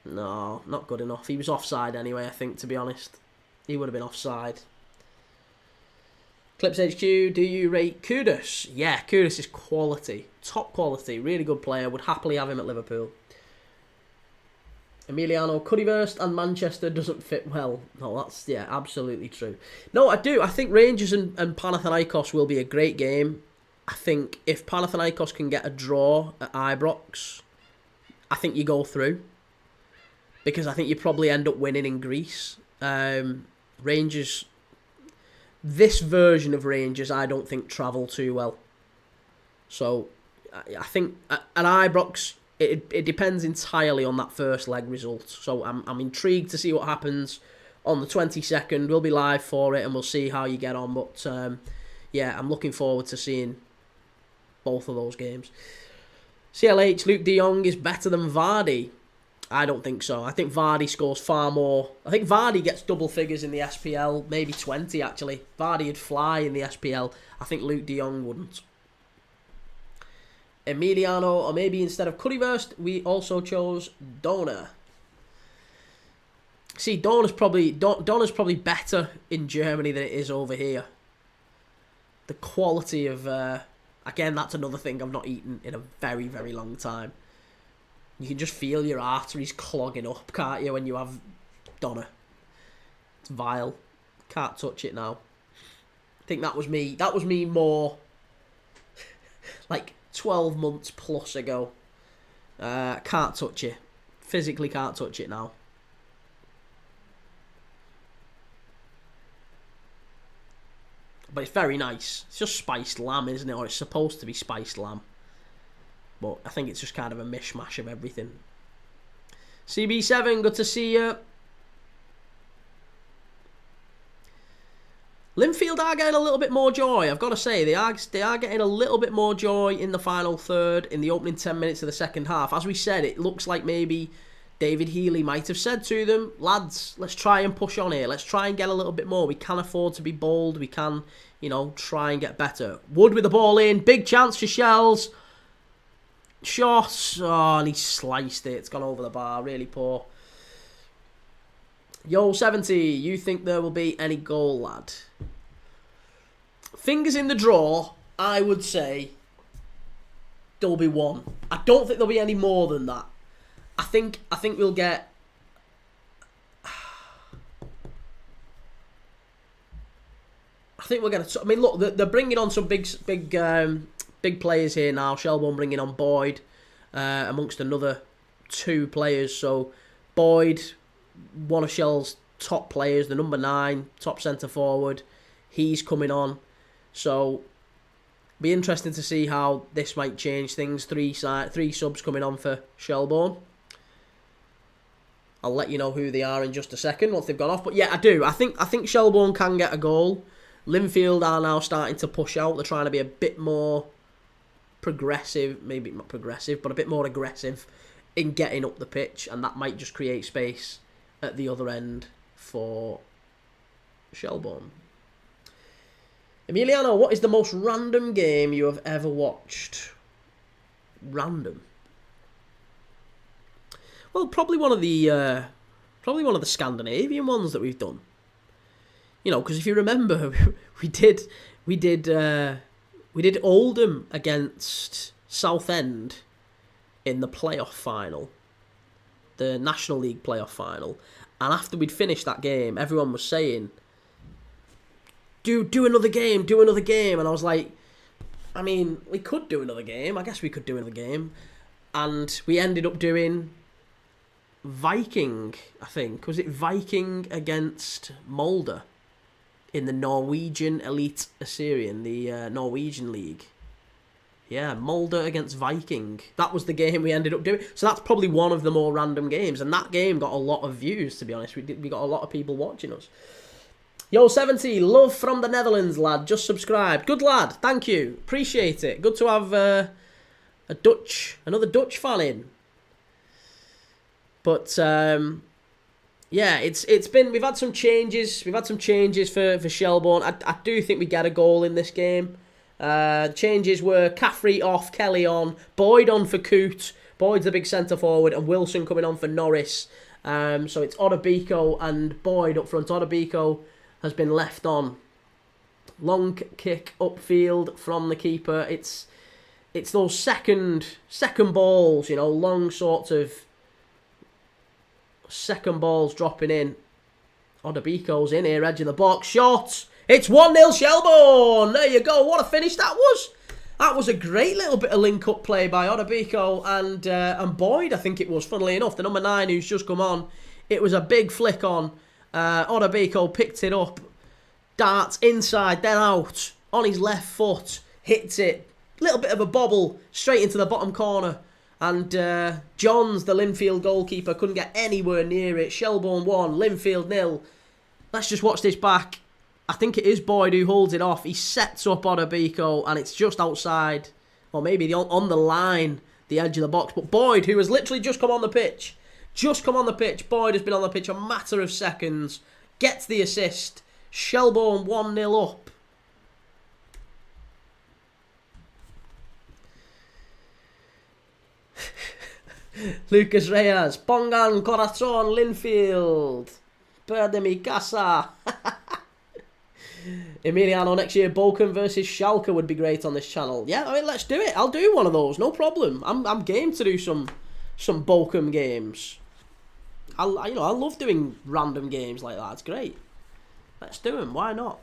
Speaker 1: No, not good enough. He was offside anyway, I think, to be honest. He would have been offside. Clips HQ, do you rate Kudus? Yeah, Kudus is quality. Top quality. Really good player. Would happily have him at Liverpool. Emiliano, currywurst and Manchester doesn't fit well. No, that's, yeah, absolutely true. No, I do. I think Rangers and Panathinaikos will be a great game. I think if Panathinaikos can get a draw at Ibrox, I think you go through. Because I think you probably end up winning in Greece. Rangers... This version of Rangers, I don't think travel too well. So, I think at Ibrox, it depends entirely on that first leg result. So, I'm intrigued to see what happens on the 22nd. We'll be live for it and we'll see how you get on. But, yeah, I'm looking forward to seeing both of those games. CLH, Luke de Jong is better than Vardy. I don't think so. I think Vardy scores far more. I think Vardy gets double figures in the SPL, maybe 20 actually. Vardy would fly in the SPL. I think Luke de Jong wouldn't. Emiliano, or maybe instead of currywurst, we also chose Doner. See, Doner's probably better in Germany than it is over here. The quality of... again, that's another thing I've not eaten in a very, very long time. You can just feel your arteries clogging up, can't you, when you have Donna. It's vile. Can't touch it now. I think that was me. That was me more like 12 months plus ago. Can't touch it. Physically can't touch it now. But it's very nice. It's just spiced lamb, isn't it? Or it's supposed to be spiced lamb. But I think it's just kind of a mishmash of everything. CB7, good to see you. Linfield are getting a little bit more joy. I've got to say, they are getting a little bit more joy in the final third, in the opening 10 minutes of the second half. As we said, it looks like maybe David Healy might have said to them, lads, let's try and push on here. Let's try and get a little bit more. We can afford to be bold. We can, you know, try and get better. Wood with the ball in. Big chance for Shells. Shots. Oh, and he sliced it. It's gone over the bar. Really poor. Yo, 70. You think there will be any goal, lad? Fingers in the draw, I would say there'll be one. I don't think there'll be any more than that. I think we'll get... I think we're going to... I mean, look, they're bringing on some big players here now. Shelbourne bringing on Boyd amongst another 2 players. So, Boyd, one of Shell's top players, the number 9, top centre forward. He's coming on. So, be interesting to see how this might change things. 3 subs coming on for Shelbourne. I'll let you know who they are in just a second once they've gone off. But yeah, I do. I think Shelbourne can get a goal. Linfield are now starting to push out. They're trying to be a bit more progressive. Maybe not progressive, but a bit more aggressive in getting up the pitch. And that might just create space at the other end for Shelbourne. Emiliano, what is the most random game you have ever watched? Random. Well, probably one of the Scandinavian ones that we've done. You know, because if you remember, we did Oldham against Southend in the playoff final, the National League playoff final, and after we'd finished that game, everyone was saying, do another game, and I was like, I mean, we could do another game. I guess we could do another game, and we ended up doing Viking, I think. Was it Viking against Molde in the Norwegian Elite Assyrian, the Norwegian League? Yeah, Molde against Viking. That was the game we ended up doing. So that's probably one of the more random games. And that game got a lot of views, to be honest. We got a lot of people watching us. Yo, 70, love from the Netherlands, lad. Just subscribed. Good lad, thank you. Appreciate it. Good to have another Dutch fan in. But yeah, it's been, we've had some changes. We've had some changes for Shelbourne. I do think we get a goal in this game. Changes were Caffrey off, Kelly on, Boyd on for Coote. Boyd's the big centre forward, and Wilson coming on for Norris. So it's Odobiko and Boyd up front. Odobiko has been left on. Long kick upfield from the keeper. It's those second balls, you know, long sorts of second balls dropping in. Odobiko's in here, edge of the box, shot. It's 1-0 Shelbourne. There you go. What a finish that was. That was a great little bit of link-up play by Odobiko and Boyd, I think it was, funnily enough. The number 9 who's just come on. It was a big flick on. Odobiko picked it up. Darts inside, then out. On his left foot. Hits it. Little bit of a bobble. Straight into the bottom corner. And Johns, the Linfield goalkeeper, couldn't get anywhere near it. Shelbourne 1, Linfield 0. Let's just watch this back. I think it is Boyd who holds it off. He sets up Odobiko, and it's just outside. Or maybe on the line, the edge of the box. But Boyd, who has literally just come on the pitch. Boyd has been on the pitch a matter of seconds. Gets the assist. Shelbourne 1-0 up. Lucas Reyes. Pongan Corazon Linfield. Perde mi casa. Emiliano, next year Bochum versus Schalke would be great on this channel. Yeah, I mean, let's do it. I'll do one of those, no problem. I'm game to do some Bochum games. I love doing random games like that. It's great. Let's do them. Why not?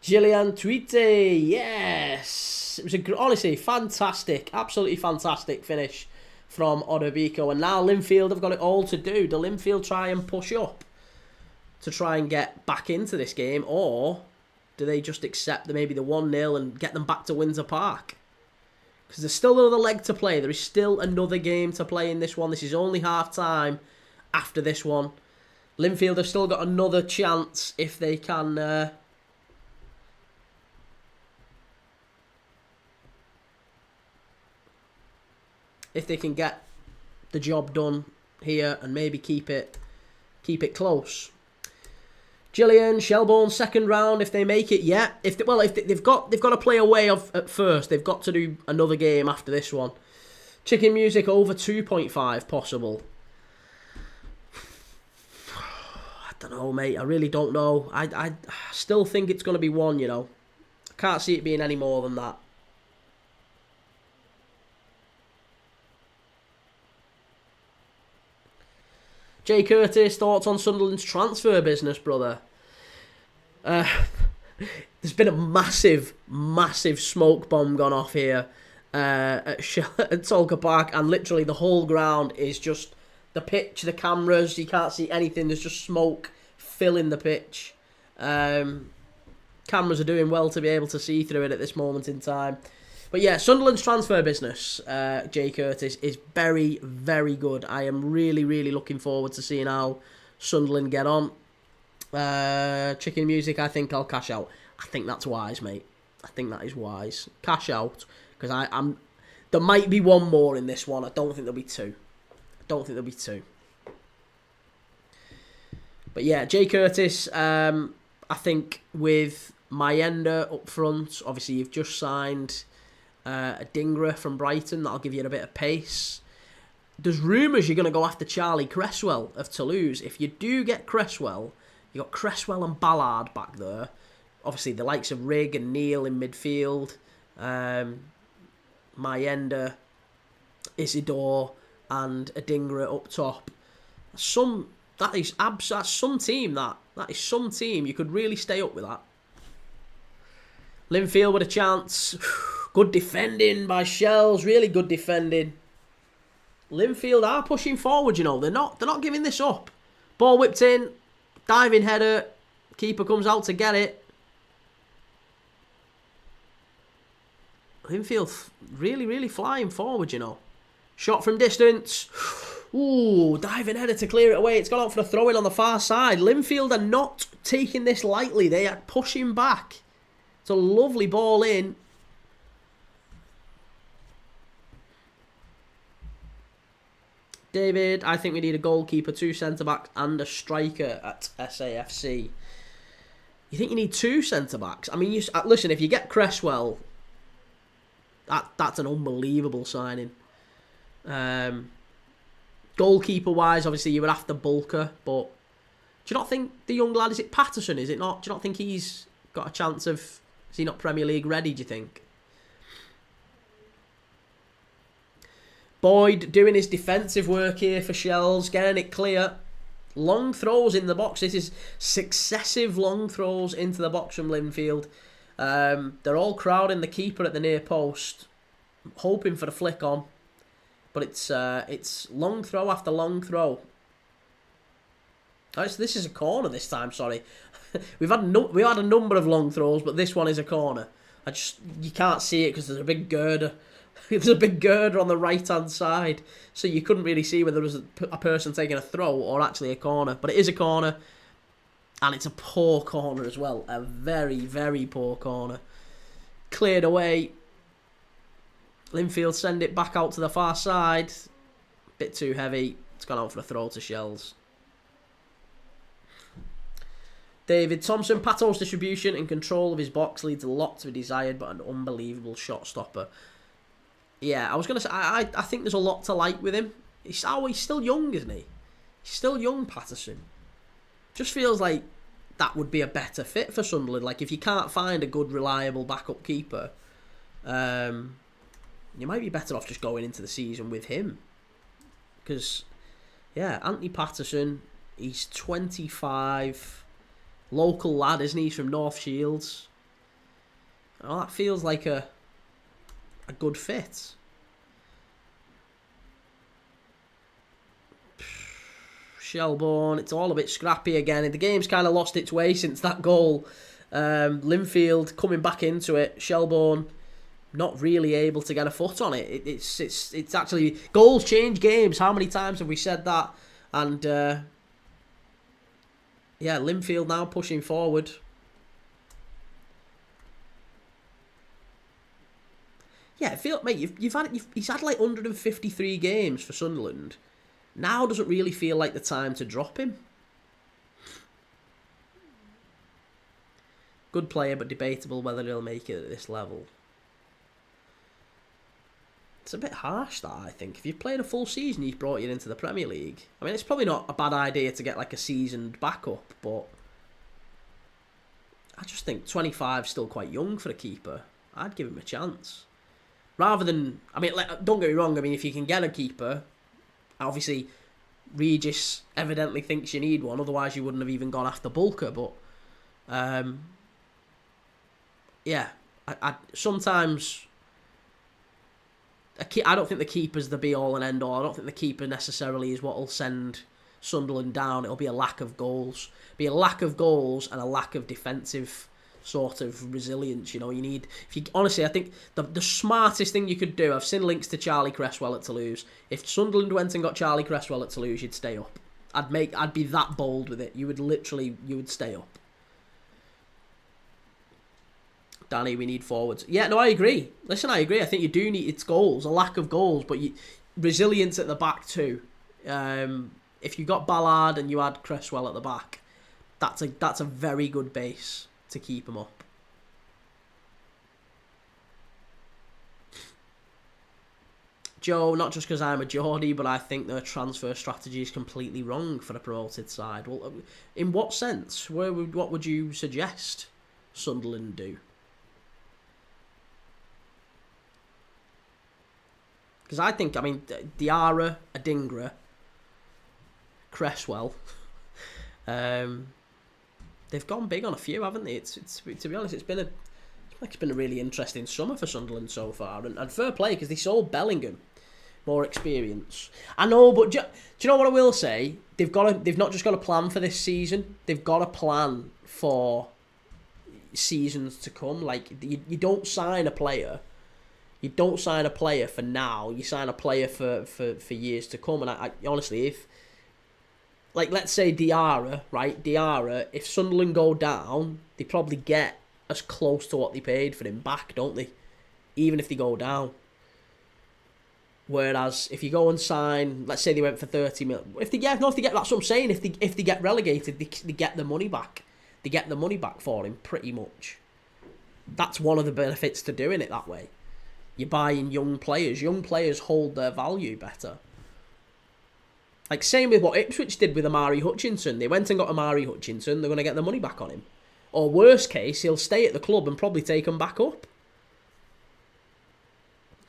Speaker 1: Gillian Tweety, yes! It was honestly fantastic, absolutely fantastic finish from Odobico. And now Linfield have got it all to do. Do Linfield try and push up to try and get back into this game? Or do they just accept maybe the 1-0 and get them back to Windsor Park? Because there's still another leg to play. There is still another game to play in this one. This is only half-time after this one. Linfield have still got another chance if they can... if they can get the job done here and maybe keep it close. Gillian, Shelbourne, second round. If they make it, yeah. They've got to play away at first. They've got to do another game after this one. Chicken Music over 2.5 possible. I don't know, mate. I really don't know. I still think it's going to be 1. I can't see it being any more than that. Jay Curtis, thoughts on Sunderland's transfer business, brother? There's been a massive smoke bomb gone off here at Soldier Park, and literally the whole ground is just the pitch, the cameras. You can't see anything. There's just smoke filling the pitch. Cameras are doing well to be able to see through it at this moment in time. But yeah, Sunderland's transfer business, Jay Curtis, is very, very good. I am really, really looking forward to seeing how Sunderland get on. Chicken Music, I think I'll cash out. I think that's wise, mate. I think that is wise. Cash out, because I'm. There might be 1 more in this one. I don't think there'll be 2. But yeah, Jay Curtis, I think with Mayenda up front, obviously you've just signed... a Dingra from Brighton, that'll give you a bit of pace. There's rumours you're going to go after Charlie Cresswell of Toulouse. If you do get Cresswell, you got Cresswell and Ballard back there. Obviously, the likes of Rigg and Neil in midfield. Mayenda, Isidore, and a Dingra up top. That's some team. That is some team. You could really stay up with that. Linfield with a chance. Good defending by Shells, really good defending. Linfield are pushing forward, They're not giving this up. Ball whipped in, diving header, keeper comes out to get it. Linfield really, really flying forward, Shot from distance. Ooh, diving header to clear it away. It's gone out for a throw-in on the far side. Linfield are not taking this lightly. They are pushing back. It's a lovely ball in. David, I think we need a goalkeeper, 2 centre-backs and a striker at SAFC. You think you need 2 centre-backs? I mean, listen, if you get Cresswell, that's an unbelievable signing. Goalkeeper-wise, obviously, you would have to Bulker, but do you not think the young lad, is it Patterson, is it not? Do you not think he's got a chance of... Is he not Premier League ready, do you think? Boyd doing his defensive work here for Shells, getting it clear. Long throws in the box. This is successive long throws into the box from Linfield. They're all crowding the keeper at the near post, hoping for the flick on. But it's long throw after long throw. This is a corner this time, sorry. we had a number of long throws, but this one is a corner. You can't see it because there's a big girder. There's a big girder on the right-hand side, so you couldn't really see whether there was a person taking a throw or actually a corner. But it is a corner, and it's a poor corner as well. A very, very poor corner. Cleared away. Linfield send it back out to the far side. Bit too heavy. It's gone out for a throw to Shells. David Thompson, Pato's distribution and control of his box leads a lot to be desired, but an unbelievable shot stopper. Yeah, I was going to say, I think there's a lot to like with him. He's still young, isn't he? He's still young, Patterson. Just feels like that would be a better fit for Sunderland. Like, if you can't find a good, reliable backup keeper, you might be better off just going into the season with him. Because, yeah, Anthony Patterson, he's 25, local lad, isn't he? He's from North Shields. Oh, that feels like a good fit. Shelbourne, it's all a bit scrappy again. And the game's kind of lost its way since that goal. Linfield coming back into it. Shelbourne not really able to get a foot on it. It's actually, goals change games. How many times have we said that? And yeah, Linfield now pushing forward. Yeah, I feel, mate, he's had like 153 games for Sunderland. Now doesn't really feel like the time to drop him. Good player, but debatable whether he'll make it at this level. It's a bit harsh, that, I think. If you've played a full season, he's brought you into the Premier League. I mean, it's probably not a bad idea to get like a seasoned backup, but I just think 25 is still quite young for a keeper. I'd give him a chance. Rather than, I mean, don't get me wrong, I mean, if you can get a keeper, obviously Regis evidently thinks you need one, otherwise you wouldn't have even gone after Bulker, but yeah, I sometimes, I don't think the keeper's the be-all and end-all. I don't think the keeper necessarily is what will send Sunderland down. It'll be a lack of goals. Be a lack of goals and a lack of defensive sort of resilience. You know, you need, honestly, I think the smartest thing you could do, I've seen links to Charlie Cresswell at Toulouse. If Sunderland went and got Charlie Cresswell at Toulouse, you'd stay up. I'd be that bold with it. You would stay up. Danny, we need forwards. Yeah, no, I agree. Listen, I agree. I think you do need, it's goals, a lack of goals, but resilience at the back too. If you got Ballard and you had Cresswell at the back, that's a very good base to keep him up. Joe, not just because I'm a Geordie, but I think their transfer strategy is completely wrong for the promoted side. Well, in what sense? What would you suggest Sunderland do? Because I think, I mean, Diarra, Adingra, Cresswell, they've gone big on a few, haven't they? It's to be honest, it's been a really interesting summer for Sunderland so far, and fair play because they sold Bellingham, more experience. I know, but do you know what I will say? They've not just got a plan for this season. They've got a plan for seasons to come. Like you don't sign a player. You don't sign a player for now. You sign a player for years to come. And I honestly, if, like, let's say Diarra, right? Diarra, if Sunderland go down, they probably get as close to what they paid for him back, don't they? Even if they go down. Whereas if you go and sign, let's say they went for 30 million. If they get, that's what I'm saying. If they get relegated, they get the money back. They get the money back for him pretty much. That's one of the benefits to doing it that way. You're buying young players. Young players hold their value better. Like, same with what Ipswich did with Amari Hutchinson. They went and got Amari Hutchinson. They're going to get the money back on him. Or worst case, he'll stay at the club and probably take them back up.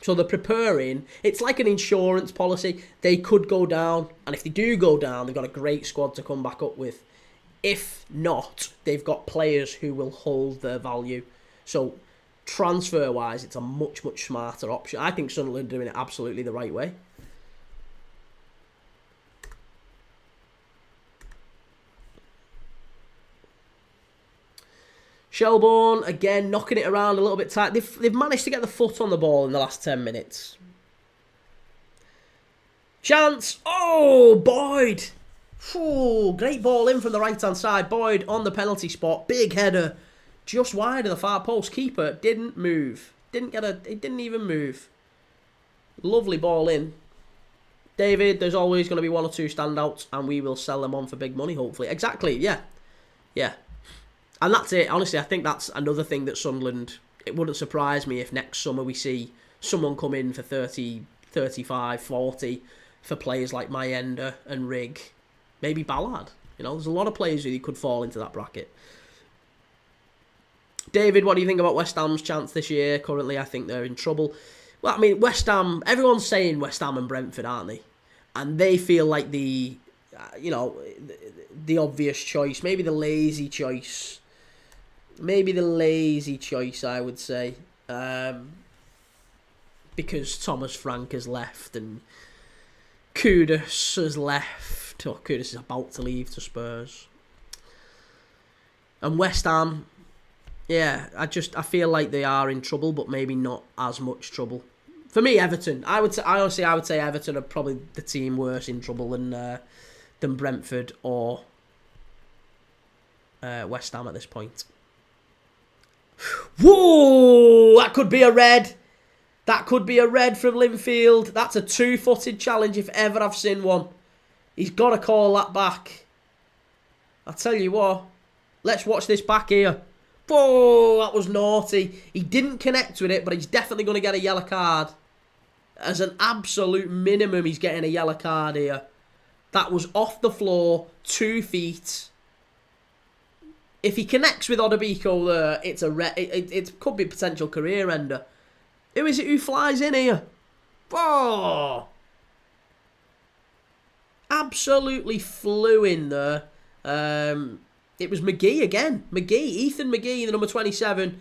Speaker 1: So they're preparing. It's like an insurance policy. They could go down. And if they do go down, they've got a great squad to come back up with. If not, they've got players who will hold their value. So transfer-wise, it's a much, much smarter option. I think Sunderland are doing it absolutely the right way. Shelbourne, again, knocking it around a little bit tight. They've managed to get the foot on the ball in the last 10 minutes. Chance. Oh, Boyd. Ooh, great ball in from the right-hand side. Boyd on the penalty spot. Big header. Just wide of the far post. Keeper didn't move. It didn't even move. Lovely ball in. David, there's always going to be one or two standouts, and we will sell them on for big money, hopefully. Exactly, yeah. Yeah. And that's it. Honestly, I think that's another thing that Sunderland, it wouldn't surprise me if next summer we see someone come in for 30, 35, 40 for players like Mayenda and Rigg. Maybe Ballard. You know, there's a lot of players who could fall into that bracket. David, what do you think about West Ham's chance this year? Currently, I think they're in trouble. Well, I mean, West Ham, everyone's saying West Ham and Brentford, aren't they? And they feel like the obvious choice, maybe the lazy choice. Maybe the lazy choice, I would say. Because Thomas Frank has left and Kudus has left. Or Kudus is about to leave to Spurs. And West Ham, yeah, I feel like they are in trouble, but maybe not as much trouble. For me, Everton. I would say Everton are probably the team worse in trouble than Brentford or West Ham at this point. Whoa! That could be a red. That could be a red from Linfield. That's a two-footed challenge if ever I've seen one. He's got to call that back. I'll tell you what. Let's watch this back here. Oh, that was naughty. He didn't connect with it, but he's definitely going to get a yellow card. As an absolute minimum, he's getting a yellow card here. That was off the floor, 2 feet. If he connects with Odobiko there, it's a it could be a potential career ender. Who is it who flies in here? Oh! Absolutely flew in there. It was McGee again. Ethan McGee, the number 27,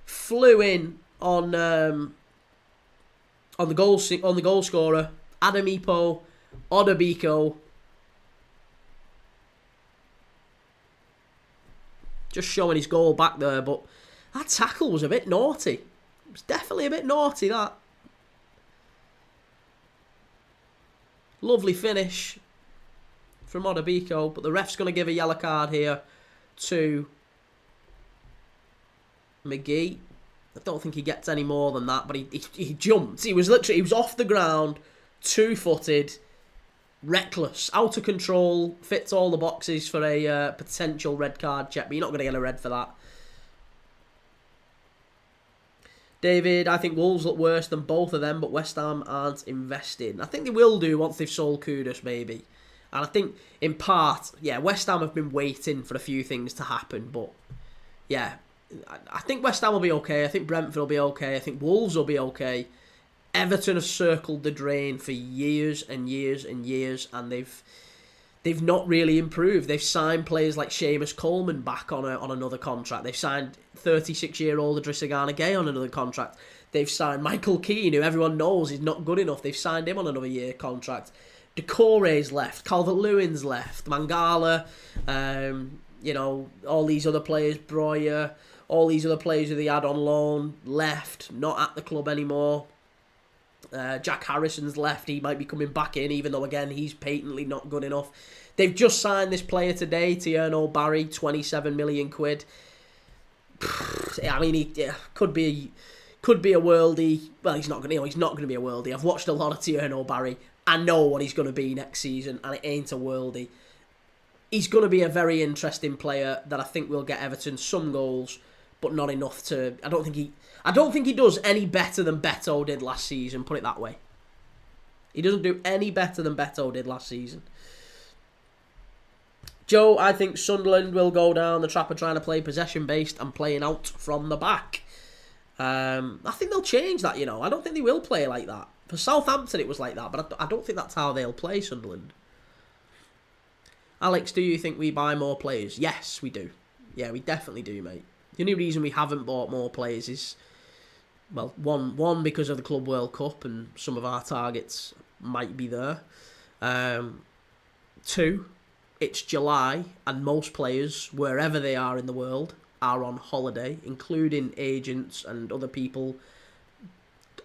Speaker 1: flew in on the goal scorer, Adam Ipo, Odobiko. Just showing his goal back there, but that tackle was a bit naughty. It was definitely a bit naughty, that. Lovely finish from Odobiko, but the ref's going to give a yellow card here to McGee. I don't think he gets any more than that, but he jumped. He was off the ground, 2-footed, reckless, out of control, fits all the boxes for a potential red card check, but you're not going to get a red for that. David, I think Wolves look worse than both of them, but West Ham aren't investing. I think they will do once they've sold Kudus, maybe. And I think, in part, yeah, West Ham have been waiting for a few things to happen, but, yeah, I think West Ham will be okay. I think Brentford will be okay. I think Wolves will be okay. Everton have circled the drain for years and years and years, and they've not really improved. They've signed players like Seamus Coleman back on another contract. They've signed 36-year-old Idrissa Gay on another contract. They've signed Michael Keane, who everyone knows is not good enough. They've signed him on another year contract. Decore's left. Calvert-Lewin's left. Mangala, all these other players, Breuer, all these other players who they had on loan left, not at the club anymore. Jack Harrison's left. He might be coming back in, even though, again, he's patently not good enough. They've just signed this player today, Tierno Barry, 27 million quid. I mean, he could be a worldie. Well, he's not going to be a worldie. I've watched a lot of Tierno Barry. I know what he's going to be next season, and it ain't a worldie. He's going to be a very interesting player that I think will get Everton some goals, but not enough to. I don't think he does any better than Beto did last season, put it that way. He doesn't do any better than Beto did last season. Joe, I think Sunderland will go down the trap of trying to play possession-based and playing out from the back. I think they'll change that, I don't think they will play like that. For Southampton, it was like that, but I don't think that's how they'll play Sunderland. Alex, do you think we buy more players? Yes, we do. Yeah, we definitely do, mate. The only reason we haven't bought more players is, well, one because of the Club World Cup and some of our targets might be there. 2, it's July and most players, wherever they are in the world, are on holiday, including agents and other people.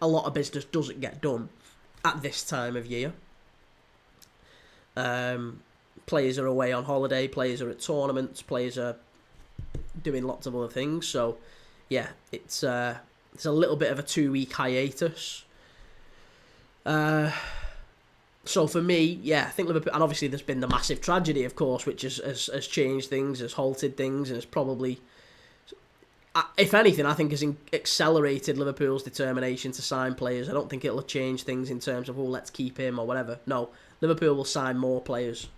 Speaker 1: A lot of business doesn't get done at this time of year. Players are away on holiday, players are at tournaments, players are doing lots of other things. So, yeah, it's a little bit of a 2-week hiatus. So for me, yeah, I think Liverpool, and obviously there's been the massive tragedy, of course, which has changed things, has halted things, and has probably, if anything, I think has accelerated Liverpool's determination to sign players. I don't think it'll change things in terms of, let's keep him or whatever. No, Liverpool will sign more players.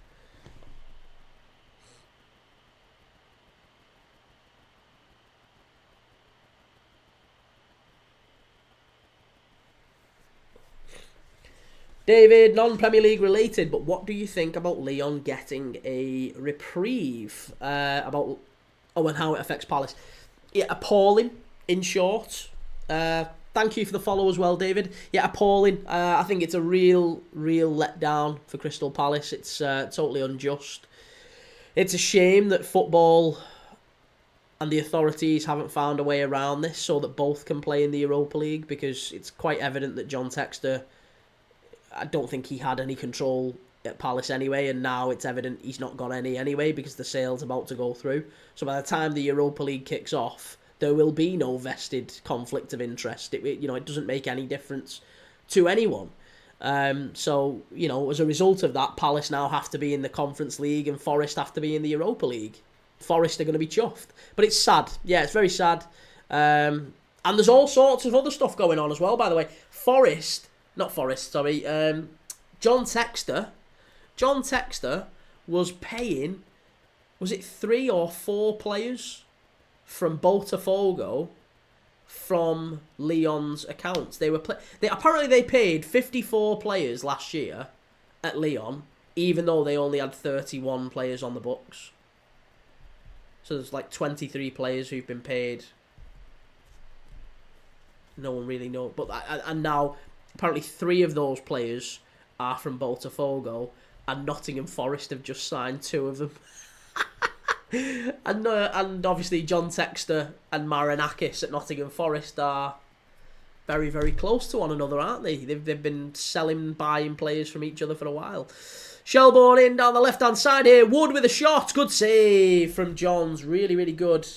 Speaker 1: David, non-Premier League related, but what do you think about Leon getting a reprieve? And how it affects Palace. Yeah, appalling, in short. Thank you for the follow as well, David. Yeah, appalling. I think it's a real letdown for Crystal Palace. It's totally unjust. It's a shame that football and the authorities haven't found a way around this so that both can play in the Europa League, because it's quite evident that John Textor, I don't think he had any control at Palace anyway, and now it's evident he's not got any anyway because the sale's about to go through. So by the time the Europa League kicks off, there will be no vested conflict of interest. It doesn't make any difference to anyone. So, as a result of that, Palace now have to be in the Conference League and Forest have to be in the Europa League. Forest are going to be chuffed. But it's sad. Yeah, it's very sad. And there's all sorts of other stuff going on as well, by the way. John Textor was paying, was it 3 or 4 players from Botafogo from Leon's accounts? Apparently they paid 54 players last year at Leon, even though they only had 31 players on the books. So there's like 23 players who've been paid. No one really knows. But and now apparently 3 of those players are from Botafogo, and Nottingham Forest have just signed 2 of them. and obviously John Textor and Marinakis at Nottingham Forest are very, very close to one another, aren't they? They've been buying players from each other for a while. Shelbourne in down the left-hand side here. Wood with a shot. Good save from Johns. Really, really good.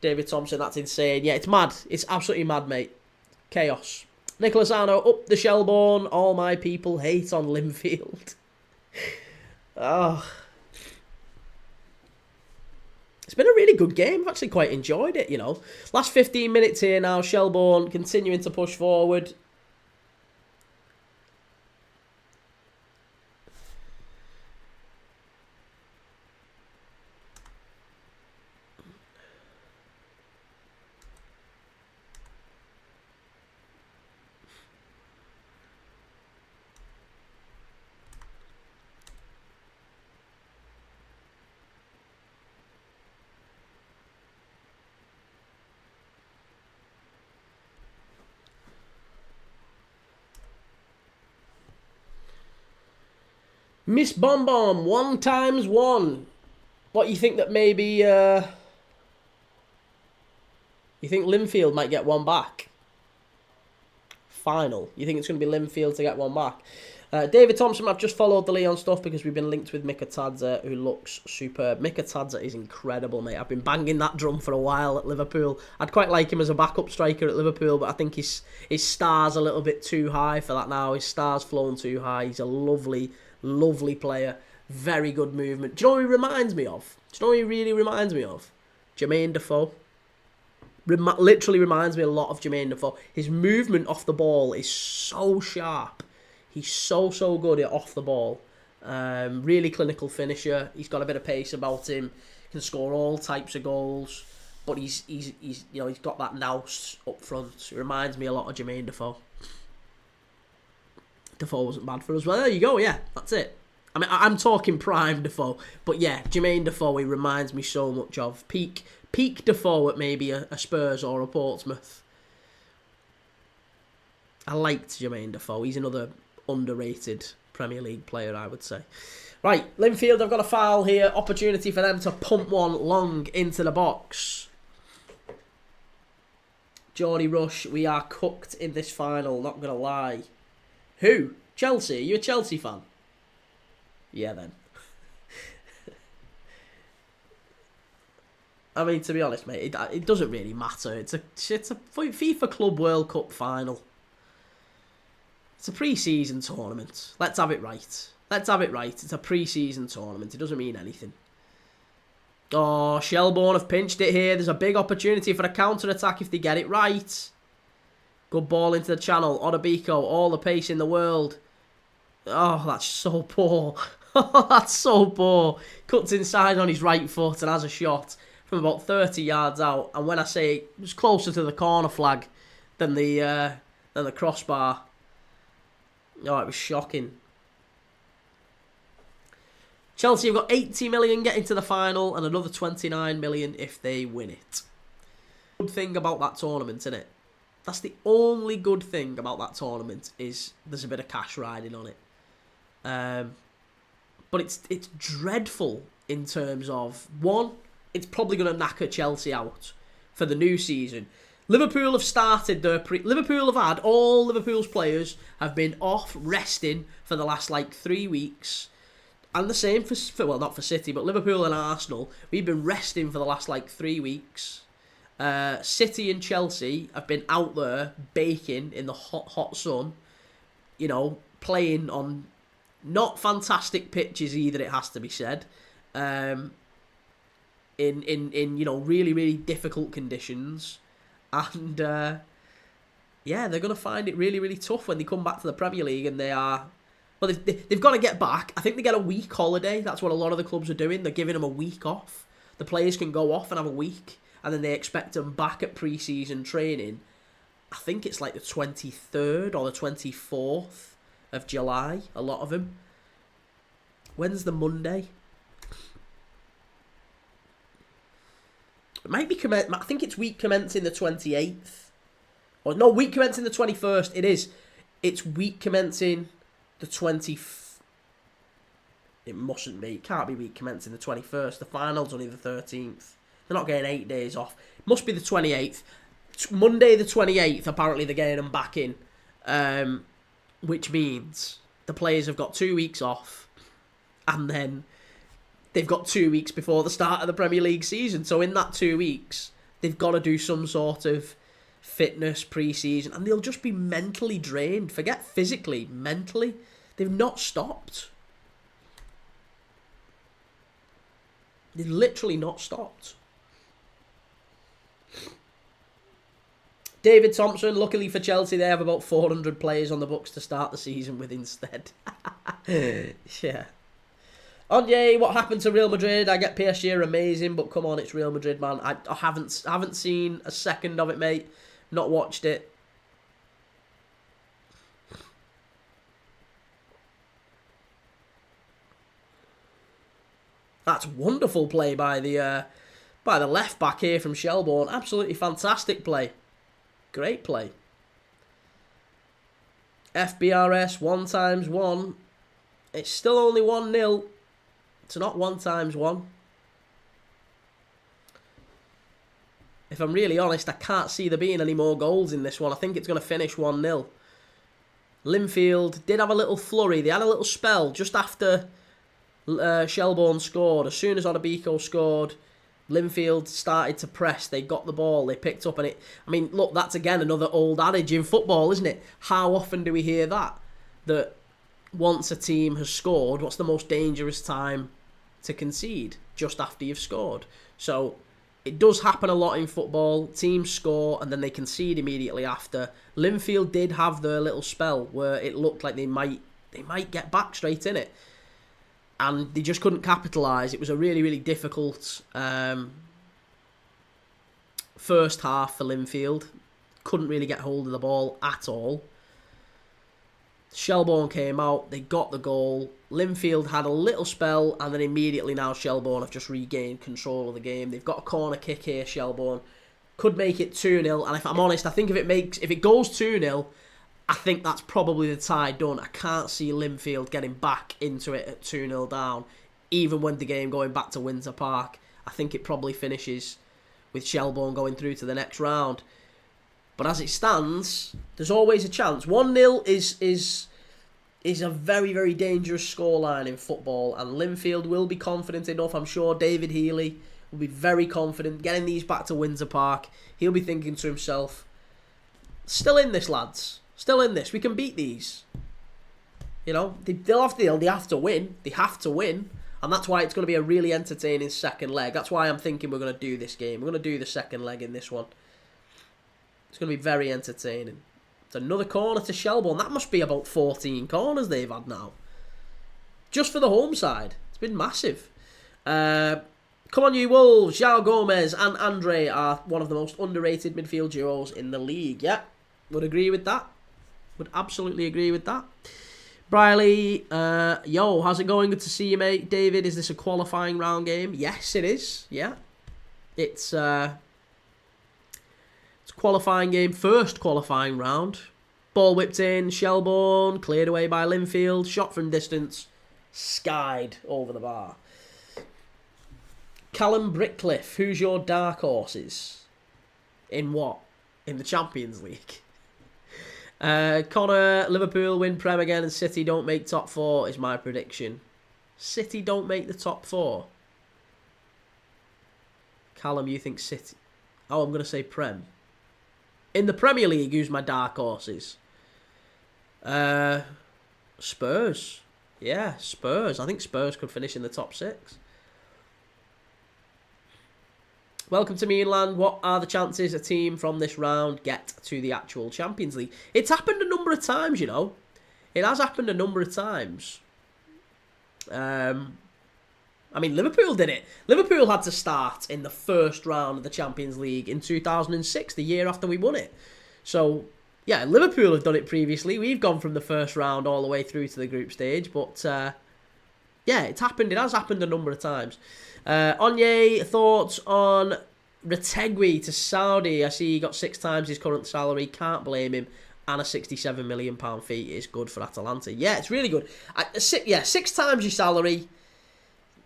Speaker 1: David Thompson, that's insane. Yeah, it's mad. It's absolutely mad, mate. Chaos. Nicholas Arno up the Shelbourne. All my people hate on Linfield. Oh. It's been a really good game. I've actually quite enjoyed it, Last 15 minutes here now. Shelbourne continuing to push forward. Miss Bomb Bomb, 1 times 1. What, you think that maybe, you think Linfield might get one back? Final. You think it's going to be Linfield to get one back? David Thompson, I've just followed the Leon stuff because we've been linked with Mika Tadze, who looks superb. Mika Tadze is incredible, mate. I've been banging that drum for a while at Liverpool. I'd quite like him as a backup striker at Liverpool, but I think his star's a little bit too high for that now. His star's flown too high. He's a lovely player. Very good movement. Do you know who he reminds me of? Do you know who he really reminds me of? Jermaine Defoe. Literally reminds me a lot of Jermaine Defoe. His movement off the ball is so sharp. He's so good at off the ball. Really clinical finisher. He's got a bit of pace about him. Can score all types of goals. But he's got that nous up front. It reminds me a lot of Jermaine Defoe. Defoe wasn't bad for us. Well, there you go. Yeah, that's it. I mean, I'm talking prime Defoe, but yeah, Jermaine Defoe, he reminds me so much of peak Defoe at maybe a Spurs or a Portsmouth. I liked Jermaine Defoe. He's another underrated Premier League player, I would say. Right, Linfield, I've got a foul here. Opportunity for them to pump one long into the box. Geordie Rush, we are cooked in this final, not going to lie. Who? Chelsea? Are you a Chelsea fan? Yeah, then. I mean, to be honest, mate, it doesn't really matter. It's a FIFA Club World Cup final. It's a pre-season tournament. Let's have it right. It's a pre-season tournament. It doesn't mean anything. Oh, Shelbourne have pinched it here. There's a big opportunity for a counter-attack if they get it right. Good ball into the channel. Odobiko, all the pace in the world. Oh, that's so poor. That's so poor. Cuts inside on his right foot and has a shot from about 30 yards out. And when I say it was closer to the corner flag than the crossbar. Oh, it was shocking. Chelsea have got 80 million getting to the final and another 29 million if they win it. Good thing about that tournament, isn't it? That's the only good thing about that tournament is there's a bit of cash riding on it. But it's dreadful in terms of, one, it's probably going to knacker Chelsea out for the new season. Liverpool have started their Liverpool have had, all Liverpool's players have been off resting for the last 3 weeks. And the same for well, not for City, but Liverpool and Arsenal. We've been resting for the last 3 weeks. City and Chelsea have been out there baking in the hot sun. You know, playing on not fantastic pitches either, it has to be said. In really, really difficult conditions. And yeah, they're going to find it really, really tough when they come back to the Premier League and they are... Well, they've got to get back. I think they get a week holiday. That's what a lot of the clubs are doing. They're giving them a week off. The players can go off and have a week. And then they expect them back at pre-season training. I think it's the 23rd or the 24th of July. A lot of them. When's the Monday? It might be... I think it's week commencing the 28th. Or no, week commencing the 21st. It is. It's week commencing... the 20th. It mustn't be. It can't be week commencing the 21st. The final's only the 13th. They're not getting 8 days off. It must be the 28th. Monday the 28th, apparently they're getting them back in. Which means the players have got 2 weeks off. And then they've got 2 weeks before the start of the Premier League season. So in that 2 weeks, they've got to do some sort of fitness pre-season, and they'll just be mentally drained. Forget physically, mentally. They've not stopped. They've literally not stopped. David Thompson, luckily for Chelsea, they have about 400 players on the books to start the season with instead. Yeah. Onyé, what happened to Real Madrid? I get PSG are amazing, but come on, it's Real Madrid, man. I haven't seen a second of it, mate. Not watched it. That's wonderful play by the left back here from Shelbourne. Absolutely fantastic play. Great play. FBRS 1x1. It's still only 1-0. It's not 1x1. If I'm really honest, I can't see there being any more goals in this one. I think it's going to finish 1-0. Linfield did have a little flurry. They had a little spell just after Shelbourne scored. As soon as Odobiko scored, Linfield started to press. They got the ball. They picked up. And it. I mean, look, that's again another old adage in football, isn't it? How often do we hear that? That once a team has scored, what's the most dangerous time to concede? Just after you've scored. So it does happen a lot in football. Teams score and then they concede immediately after. Linfield did have their little spell where it looked like they might get back straight in it. And they just couldn't capitalise. It was a really, really difficult first half for Linfield. Couldn't really get hold of the ball at all. Shelbourne came out, they got the goal. Linfield had a little spell, and then immediately now Shelbourne have just regained control of the game. They've got a corner kick here, Shelbourne. Could make it 2-0, and if I'm honest, I think if it goes 2-0, I think that's probably the tie done. I can't see Linfield getting back into it at 2-0 down, even when the game going back to Windsor Park. I think it probably finishes with Shelbourne going through to the next round. But as it stands, there's always a chance. 1-0 is a very, very dangerous scoreline in football, and Linfield will be confident enough. I'm sure David Healy will be very confident getting these back to Windsor Park. He'll be thinking to himself, still in this, lads. Still in this. We can beat these. You know, they have to win. They have to win. And that's why it's going to be a really entertaining second leg. That's why I'm thinking we're going to do this game. We're going to do the second leg in this one. It's going to be very entertaining. It's another corner to Shelbourne. That must be about 14 corners they've had now. Just for the home side. It's been massive. Come on, you Wolves. João Gomez and Andre are one of the most underrated midfield duos in the league. Yeah, would agree with that. Would absolutely agree with that. Briley, yo, how's it going? Good to see you, mate. David, is this a qualifying round game? Yes, it is. Yeah. It's a qualifying game. First qualifying round. Ball whipped in. Shelbourne, cleared away by Linfield. Shot from distance. Skied over the bar. Callum Brickcliffe, who's your dark horses? In what? In the Champions League. Connor, Liverpool win Prem again and City don't make top 4 is my prediction. City don't make the top 4. Callum, you think City? Oh, I'm going to say Prem. In the Premier League, who's my dark horses? Spurs. Yeah, Spurs. I think Spurs could finish in the top 6. Welcome to Mainland. What are the chances a team from this round get to the actual Champions League? It's happened a number of times, you know. It has happened a number of times. I mean, Liverpool did it. Liverpool had to start in the first round of the Champions League in 2006, the year after we won it. So, yeah, Liverpool have done it previously. We've gone from the first round all the way through to the group stage. But, yeah, it's happened. It has happened a number of times. Onye, thoughts on Retegui to Saudi? I see he got 6 times his current salary. Can't blame him. And a £67 million fee is good for Atalanta. Yeah, it's really good. 6 times your salary.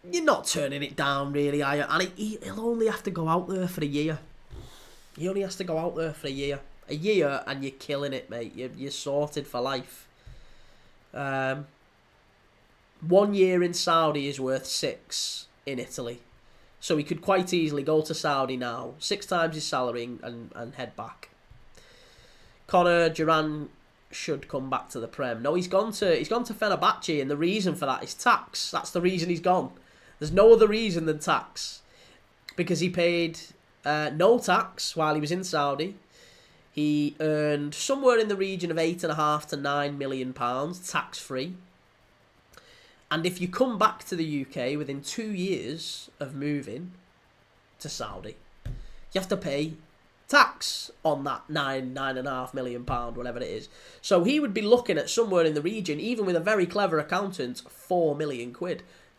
Speaker 1: You're not turning it down, really, are you? And he'll only have to go out there for a year. He only has to go out there for a year. A year and you're killing it, mate. You're sorted for life. 1 year in Saudi is worth 6 in Italy. So he could quite easily go to Saudi now, 6 times his salary and head back. Conor Duran should come back to the Prem. No, he's gone to Fenerbahce, and the reason for that is tax. That's the reason he's gone. There's no other reason than tax. Because he paid no tax while he was in Saudi. He earned somewhere in the region of £8.5 to £9 million tax-free. And if you come back to the UK within 2 years of moving to Saudi, you have to pay tax on that £9.5 million, whatever it is. So he would be looking at somewhere in the region, even with a very clever accountant, £4 million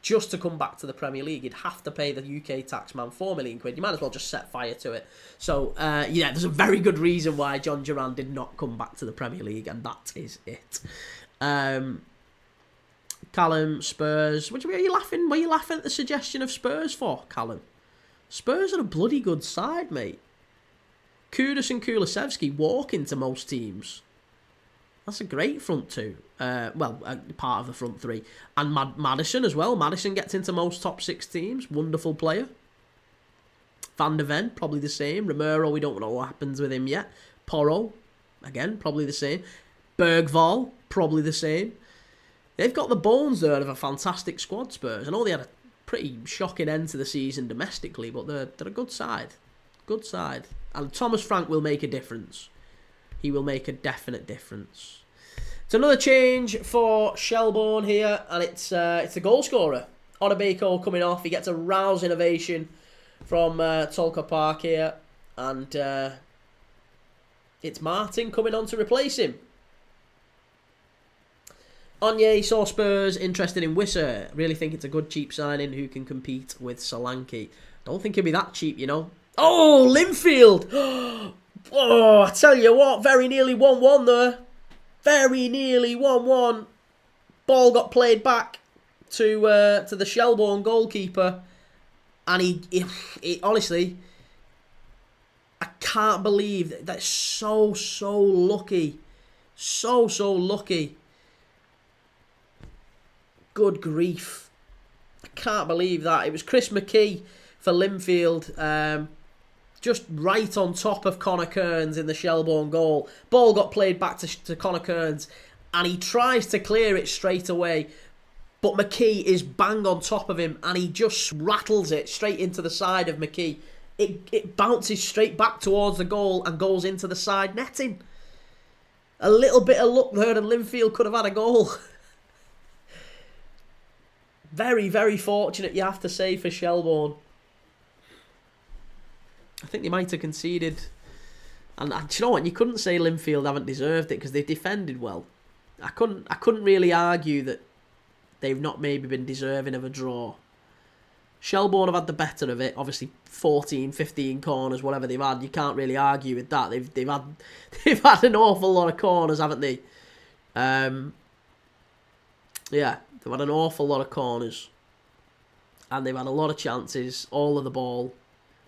Speaker 1: just to come back to the Premier League. You'd have to pay the UK taxman £4 million. You might as well just set fire to it. So, yeah, there's a very good reason why John Duran did not come back to the Premier League, and that is it. Callum, Spurs. Were you laughing? Were you laughing at the suggestion of Spurs for, Callum? Spurs are a bloody good side, mate. Kudus and Kulusevski walk into most teams. That's a great front two. Part of the front three. And Maddison as well. Maddison gets into most top 6 teams. Wonderful player. Van der Ven, probably the same. Romero, we don't know what happens with him yet. Porro, again, probably the same. Bergvall, probably the same. They've got the bones there of a fantastic squad, Spurs. I know they had a pretty shocking end to the season domestically, but they're a good side. Good side. And Thomas Frank will make a difference. He will make a definite difference. It's another change for Shelbourne here, and it's the goal scorer. Onabeko coming off. He gets a rousing ovation from Tolka Park here, and it's Martin coming on to replace him. Onye saw Spurs interested in Wisser. Really think it's a good cheap signing who can compete with Solanke. Don't think he'll be that cheap, you know. Oh, Linfield! Oh, I tell you what, very nearly 1-1 there. Very nearly 1-1. Ball got played back to the Shelbourne goalkeeper. And he honestly, I can't believe that's so lucky. So lucky. Good grief. I can't believe that. It was Chris McKee for Linfield. Just right on top of Connor Kearns in the Shelbourne goal. Ball got played back to Connor Kearns, and he tries to clear it straight away. But McKee is bang on top of him, and he just rattles it straight into the side of McKee. It bounces straight back towards the goal and goes into the side netting. A little bit of luck there, and Linfield could have had a goal. Very, very fortunate, you have to say, for Shelbourne. I think they might have conceded. And do you know what? You couldn't say Linfield haven't deserved it because they defended well. I couldn't really argue that they've not maybe been deserving of a draw. Shelbourne have had the better of it. Obviously, 14, 15 corners, whatever they've had, you can't really argue with that. They've had an awful lot of corners, haven't they? Yeah, they've had an awful lot of corners, and they've had a lot of chances, all of the ball.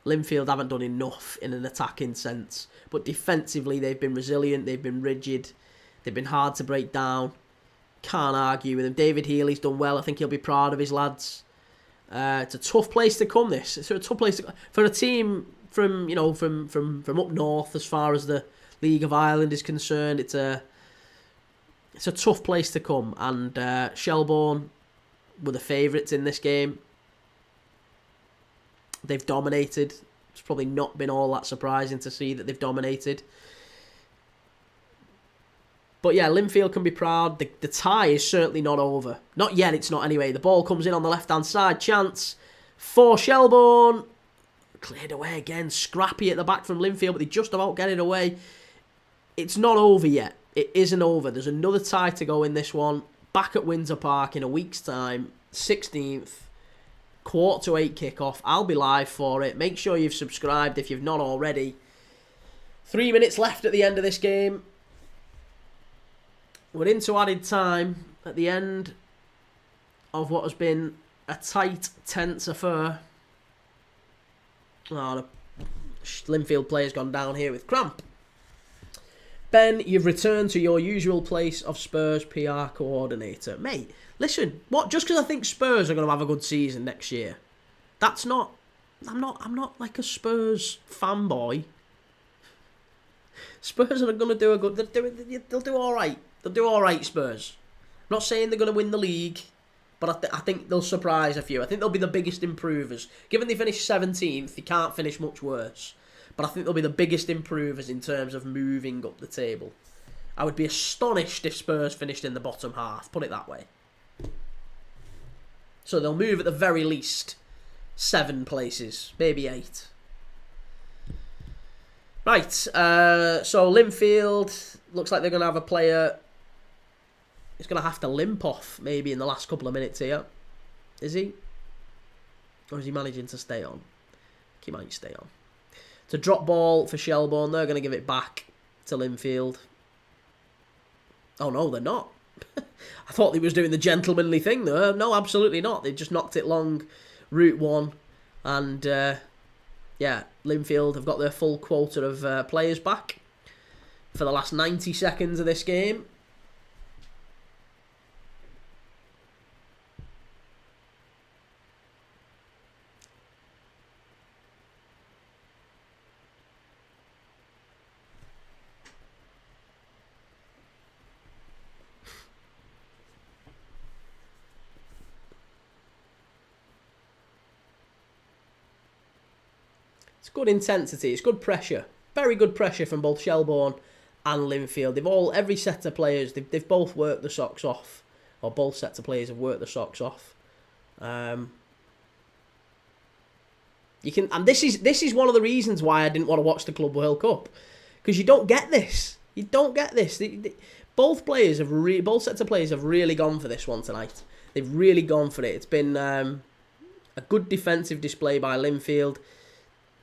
Speaker 1: Linfield haven't done enough in an attacking sense, but defensively they've been resilient, they've been rigid, they've been hard to break down. Can't argue with them. David Healy's done well. I think he'll be proud of his lads. It's a tough place to come. It's a tough place to, for a team from from up north as far as the League of Ireland is concerned. It's a tough place to come, and Shelbourne were the favourites in this game. They've dominated. It's probably not been all that surprising to see that they've dominated. But yeah, Linfield can be proud. The tie is certainly not over. Not yet, it's not anyway. The ball comes in on the left-hand side. Chance for Shelbourne. Cleared away again. Scrappy at the back from Linfield, but they just about get it away. It's not over yet. It isn't over. There's another tie to go in this one. Back at Windsor Park in a week's time. 16th. 7:45 kickoff. I'll be live for it. Make sure you've subscribed if you've not already. 3 minutes left at the end of this game. We're into added time at the end of what has been a tight, tense affair. Oh, the Linfield player's gone down here with cramp. Ben, you've returned to your usual place of Spurs PR coordinator. Mate, listen, what? Just because I think Spurs are going to have a good season next year, that's not. I'm not like a Spurs fanboy. Spurs are going to do a good. They'll do all right. They'll do all right, Spurs. I'm not saying they're going to win the league, but I think they'll surprise a few. I think they'll be the biggest improvers. Given they finished 17th, they can't finish much worse. But I think they'll be the biggest improvers in terms of moving up the table. I would be astonished if Spurs finished in the bottom half, put it that way. So they'll move at the very least 7 places, maybe 8. Right, so Linfield, looks like they're going to have a player. He's going to have to limp off maybe in the last couple of minutes here. Is he? Or is he managing to stay on? He might stay on. It's a drop ball for Shelbourne. They're going to give it back to Linfield. Oh, no, they're not. I thought they was doing the gentlemanly thing, though. No, absolutely not. They just knocked it long, route one. And, yeah, Linfield have got their full quota of players back for the last 90 seconds of this game. It's good intensity, it's good pressure. Very good pressure from both Shelbourne and Linfield. Every set of players, they've both worked the socks off. Or both sets of players have worked the socks off. And this is one of the reasons why I didn't want to watch the Club World Cup. Because you don't get this. You don't get this. Both sets of players have really gone for this one tonight. They've really gone for it. It's been a good defensive display by Linfield.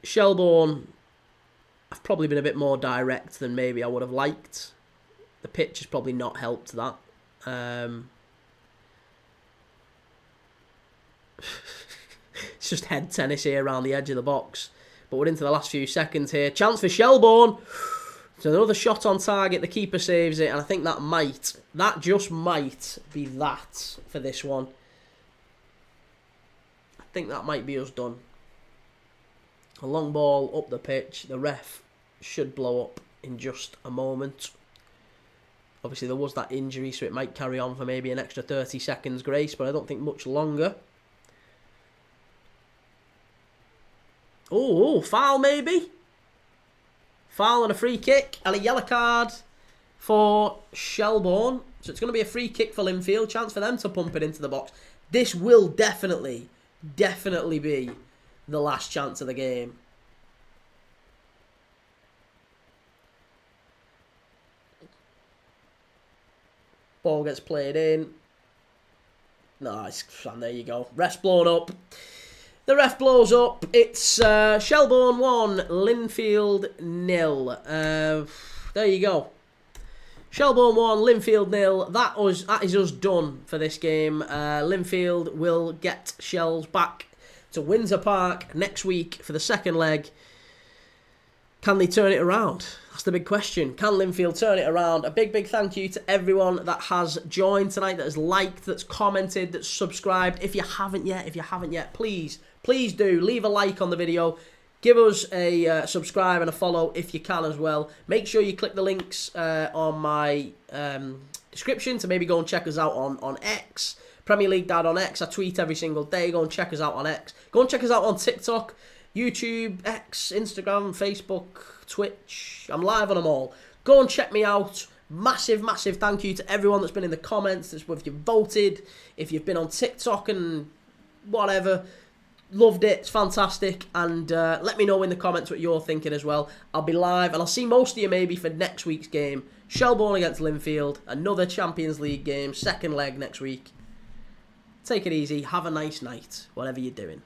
Speaker 1: Shelbourne have probably been a bit more direct than maybe I would have liked. The pitch has probably not helped that. It's just head tennis here around the edge of the box. But we're into the last few seconds here. Chance for Shelbourne. So another shot on target. The keeper saves it. And I think that just might be that for this one. I think that might be us done. A long ball up the pitch. The ref should blow up in just a moment. Obviously, there was that injury, so it might carry on for maybe an extra 30 seconds grace, but I don't think much longer. Oh, foul maybe? Foul and a free kick and a yellow card for Shelbourne. So it's going to be a free kick for Linfield. Chance for them to pump it into the box. This will definitely be the last chance of the game. Ball gets played in. Nice, and there you go. Ref's blown up. The ref blows up. It's Shelbourne 1, Linfield 0. There you go. Shelbourne 1, Linfield 0. That is us done for this game. Linfield will get Shells back to Windsor Park next week for the second leg. Can they turn it around? That's the big question. Can Linfield turn it around? A big, big thank you to everyone that has joined tonight, that has liked, that's commented, that's subscribed. If you haven't yet, please do leave a like on the video. Give us a subscribe and a follow if you can as well. Make sure you click the links on my description to maybe go and check us out on X. Premier League Dad on X. I tweet every single day. Go and check us out on X. Go and check us out on TikTok, YouTube, X, Instagram, Facebook, Twitch. I'm live on them all. Go and check me out. Massive, massive thank you to everyone that's been in the comments, if you've voted, if you've been on TikTok and whatever. Loved it. It's fantastic. And let me know in the comments what you're thinking as well. I'll be live and I'll see most of you maybe for next week's game. Shelbourne against Linfield. Another Champions League game. Second leg next week. Take it easy. Have a nice night. Whatever you're doing.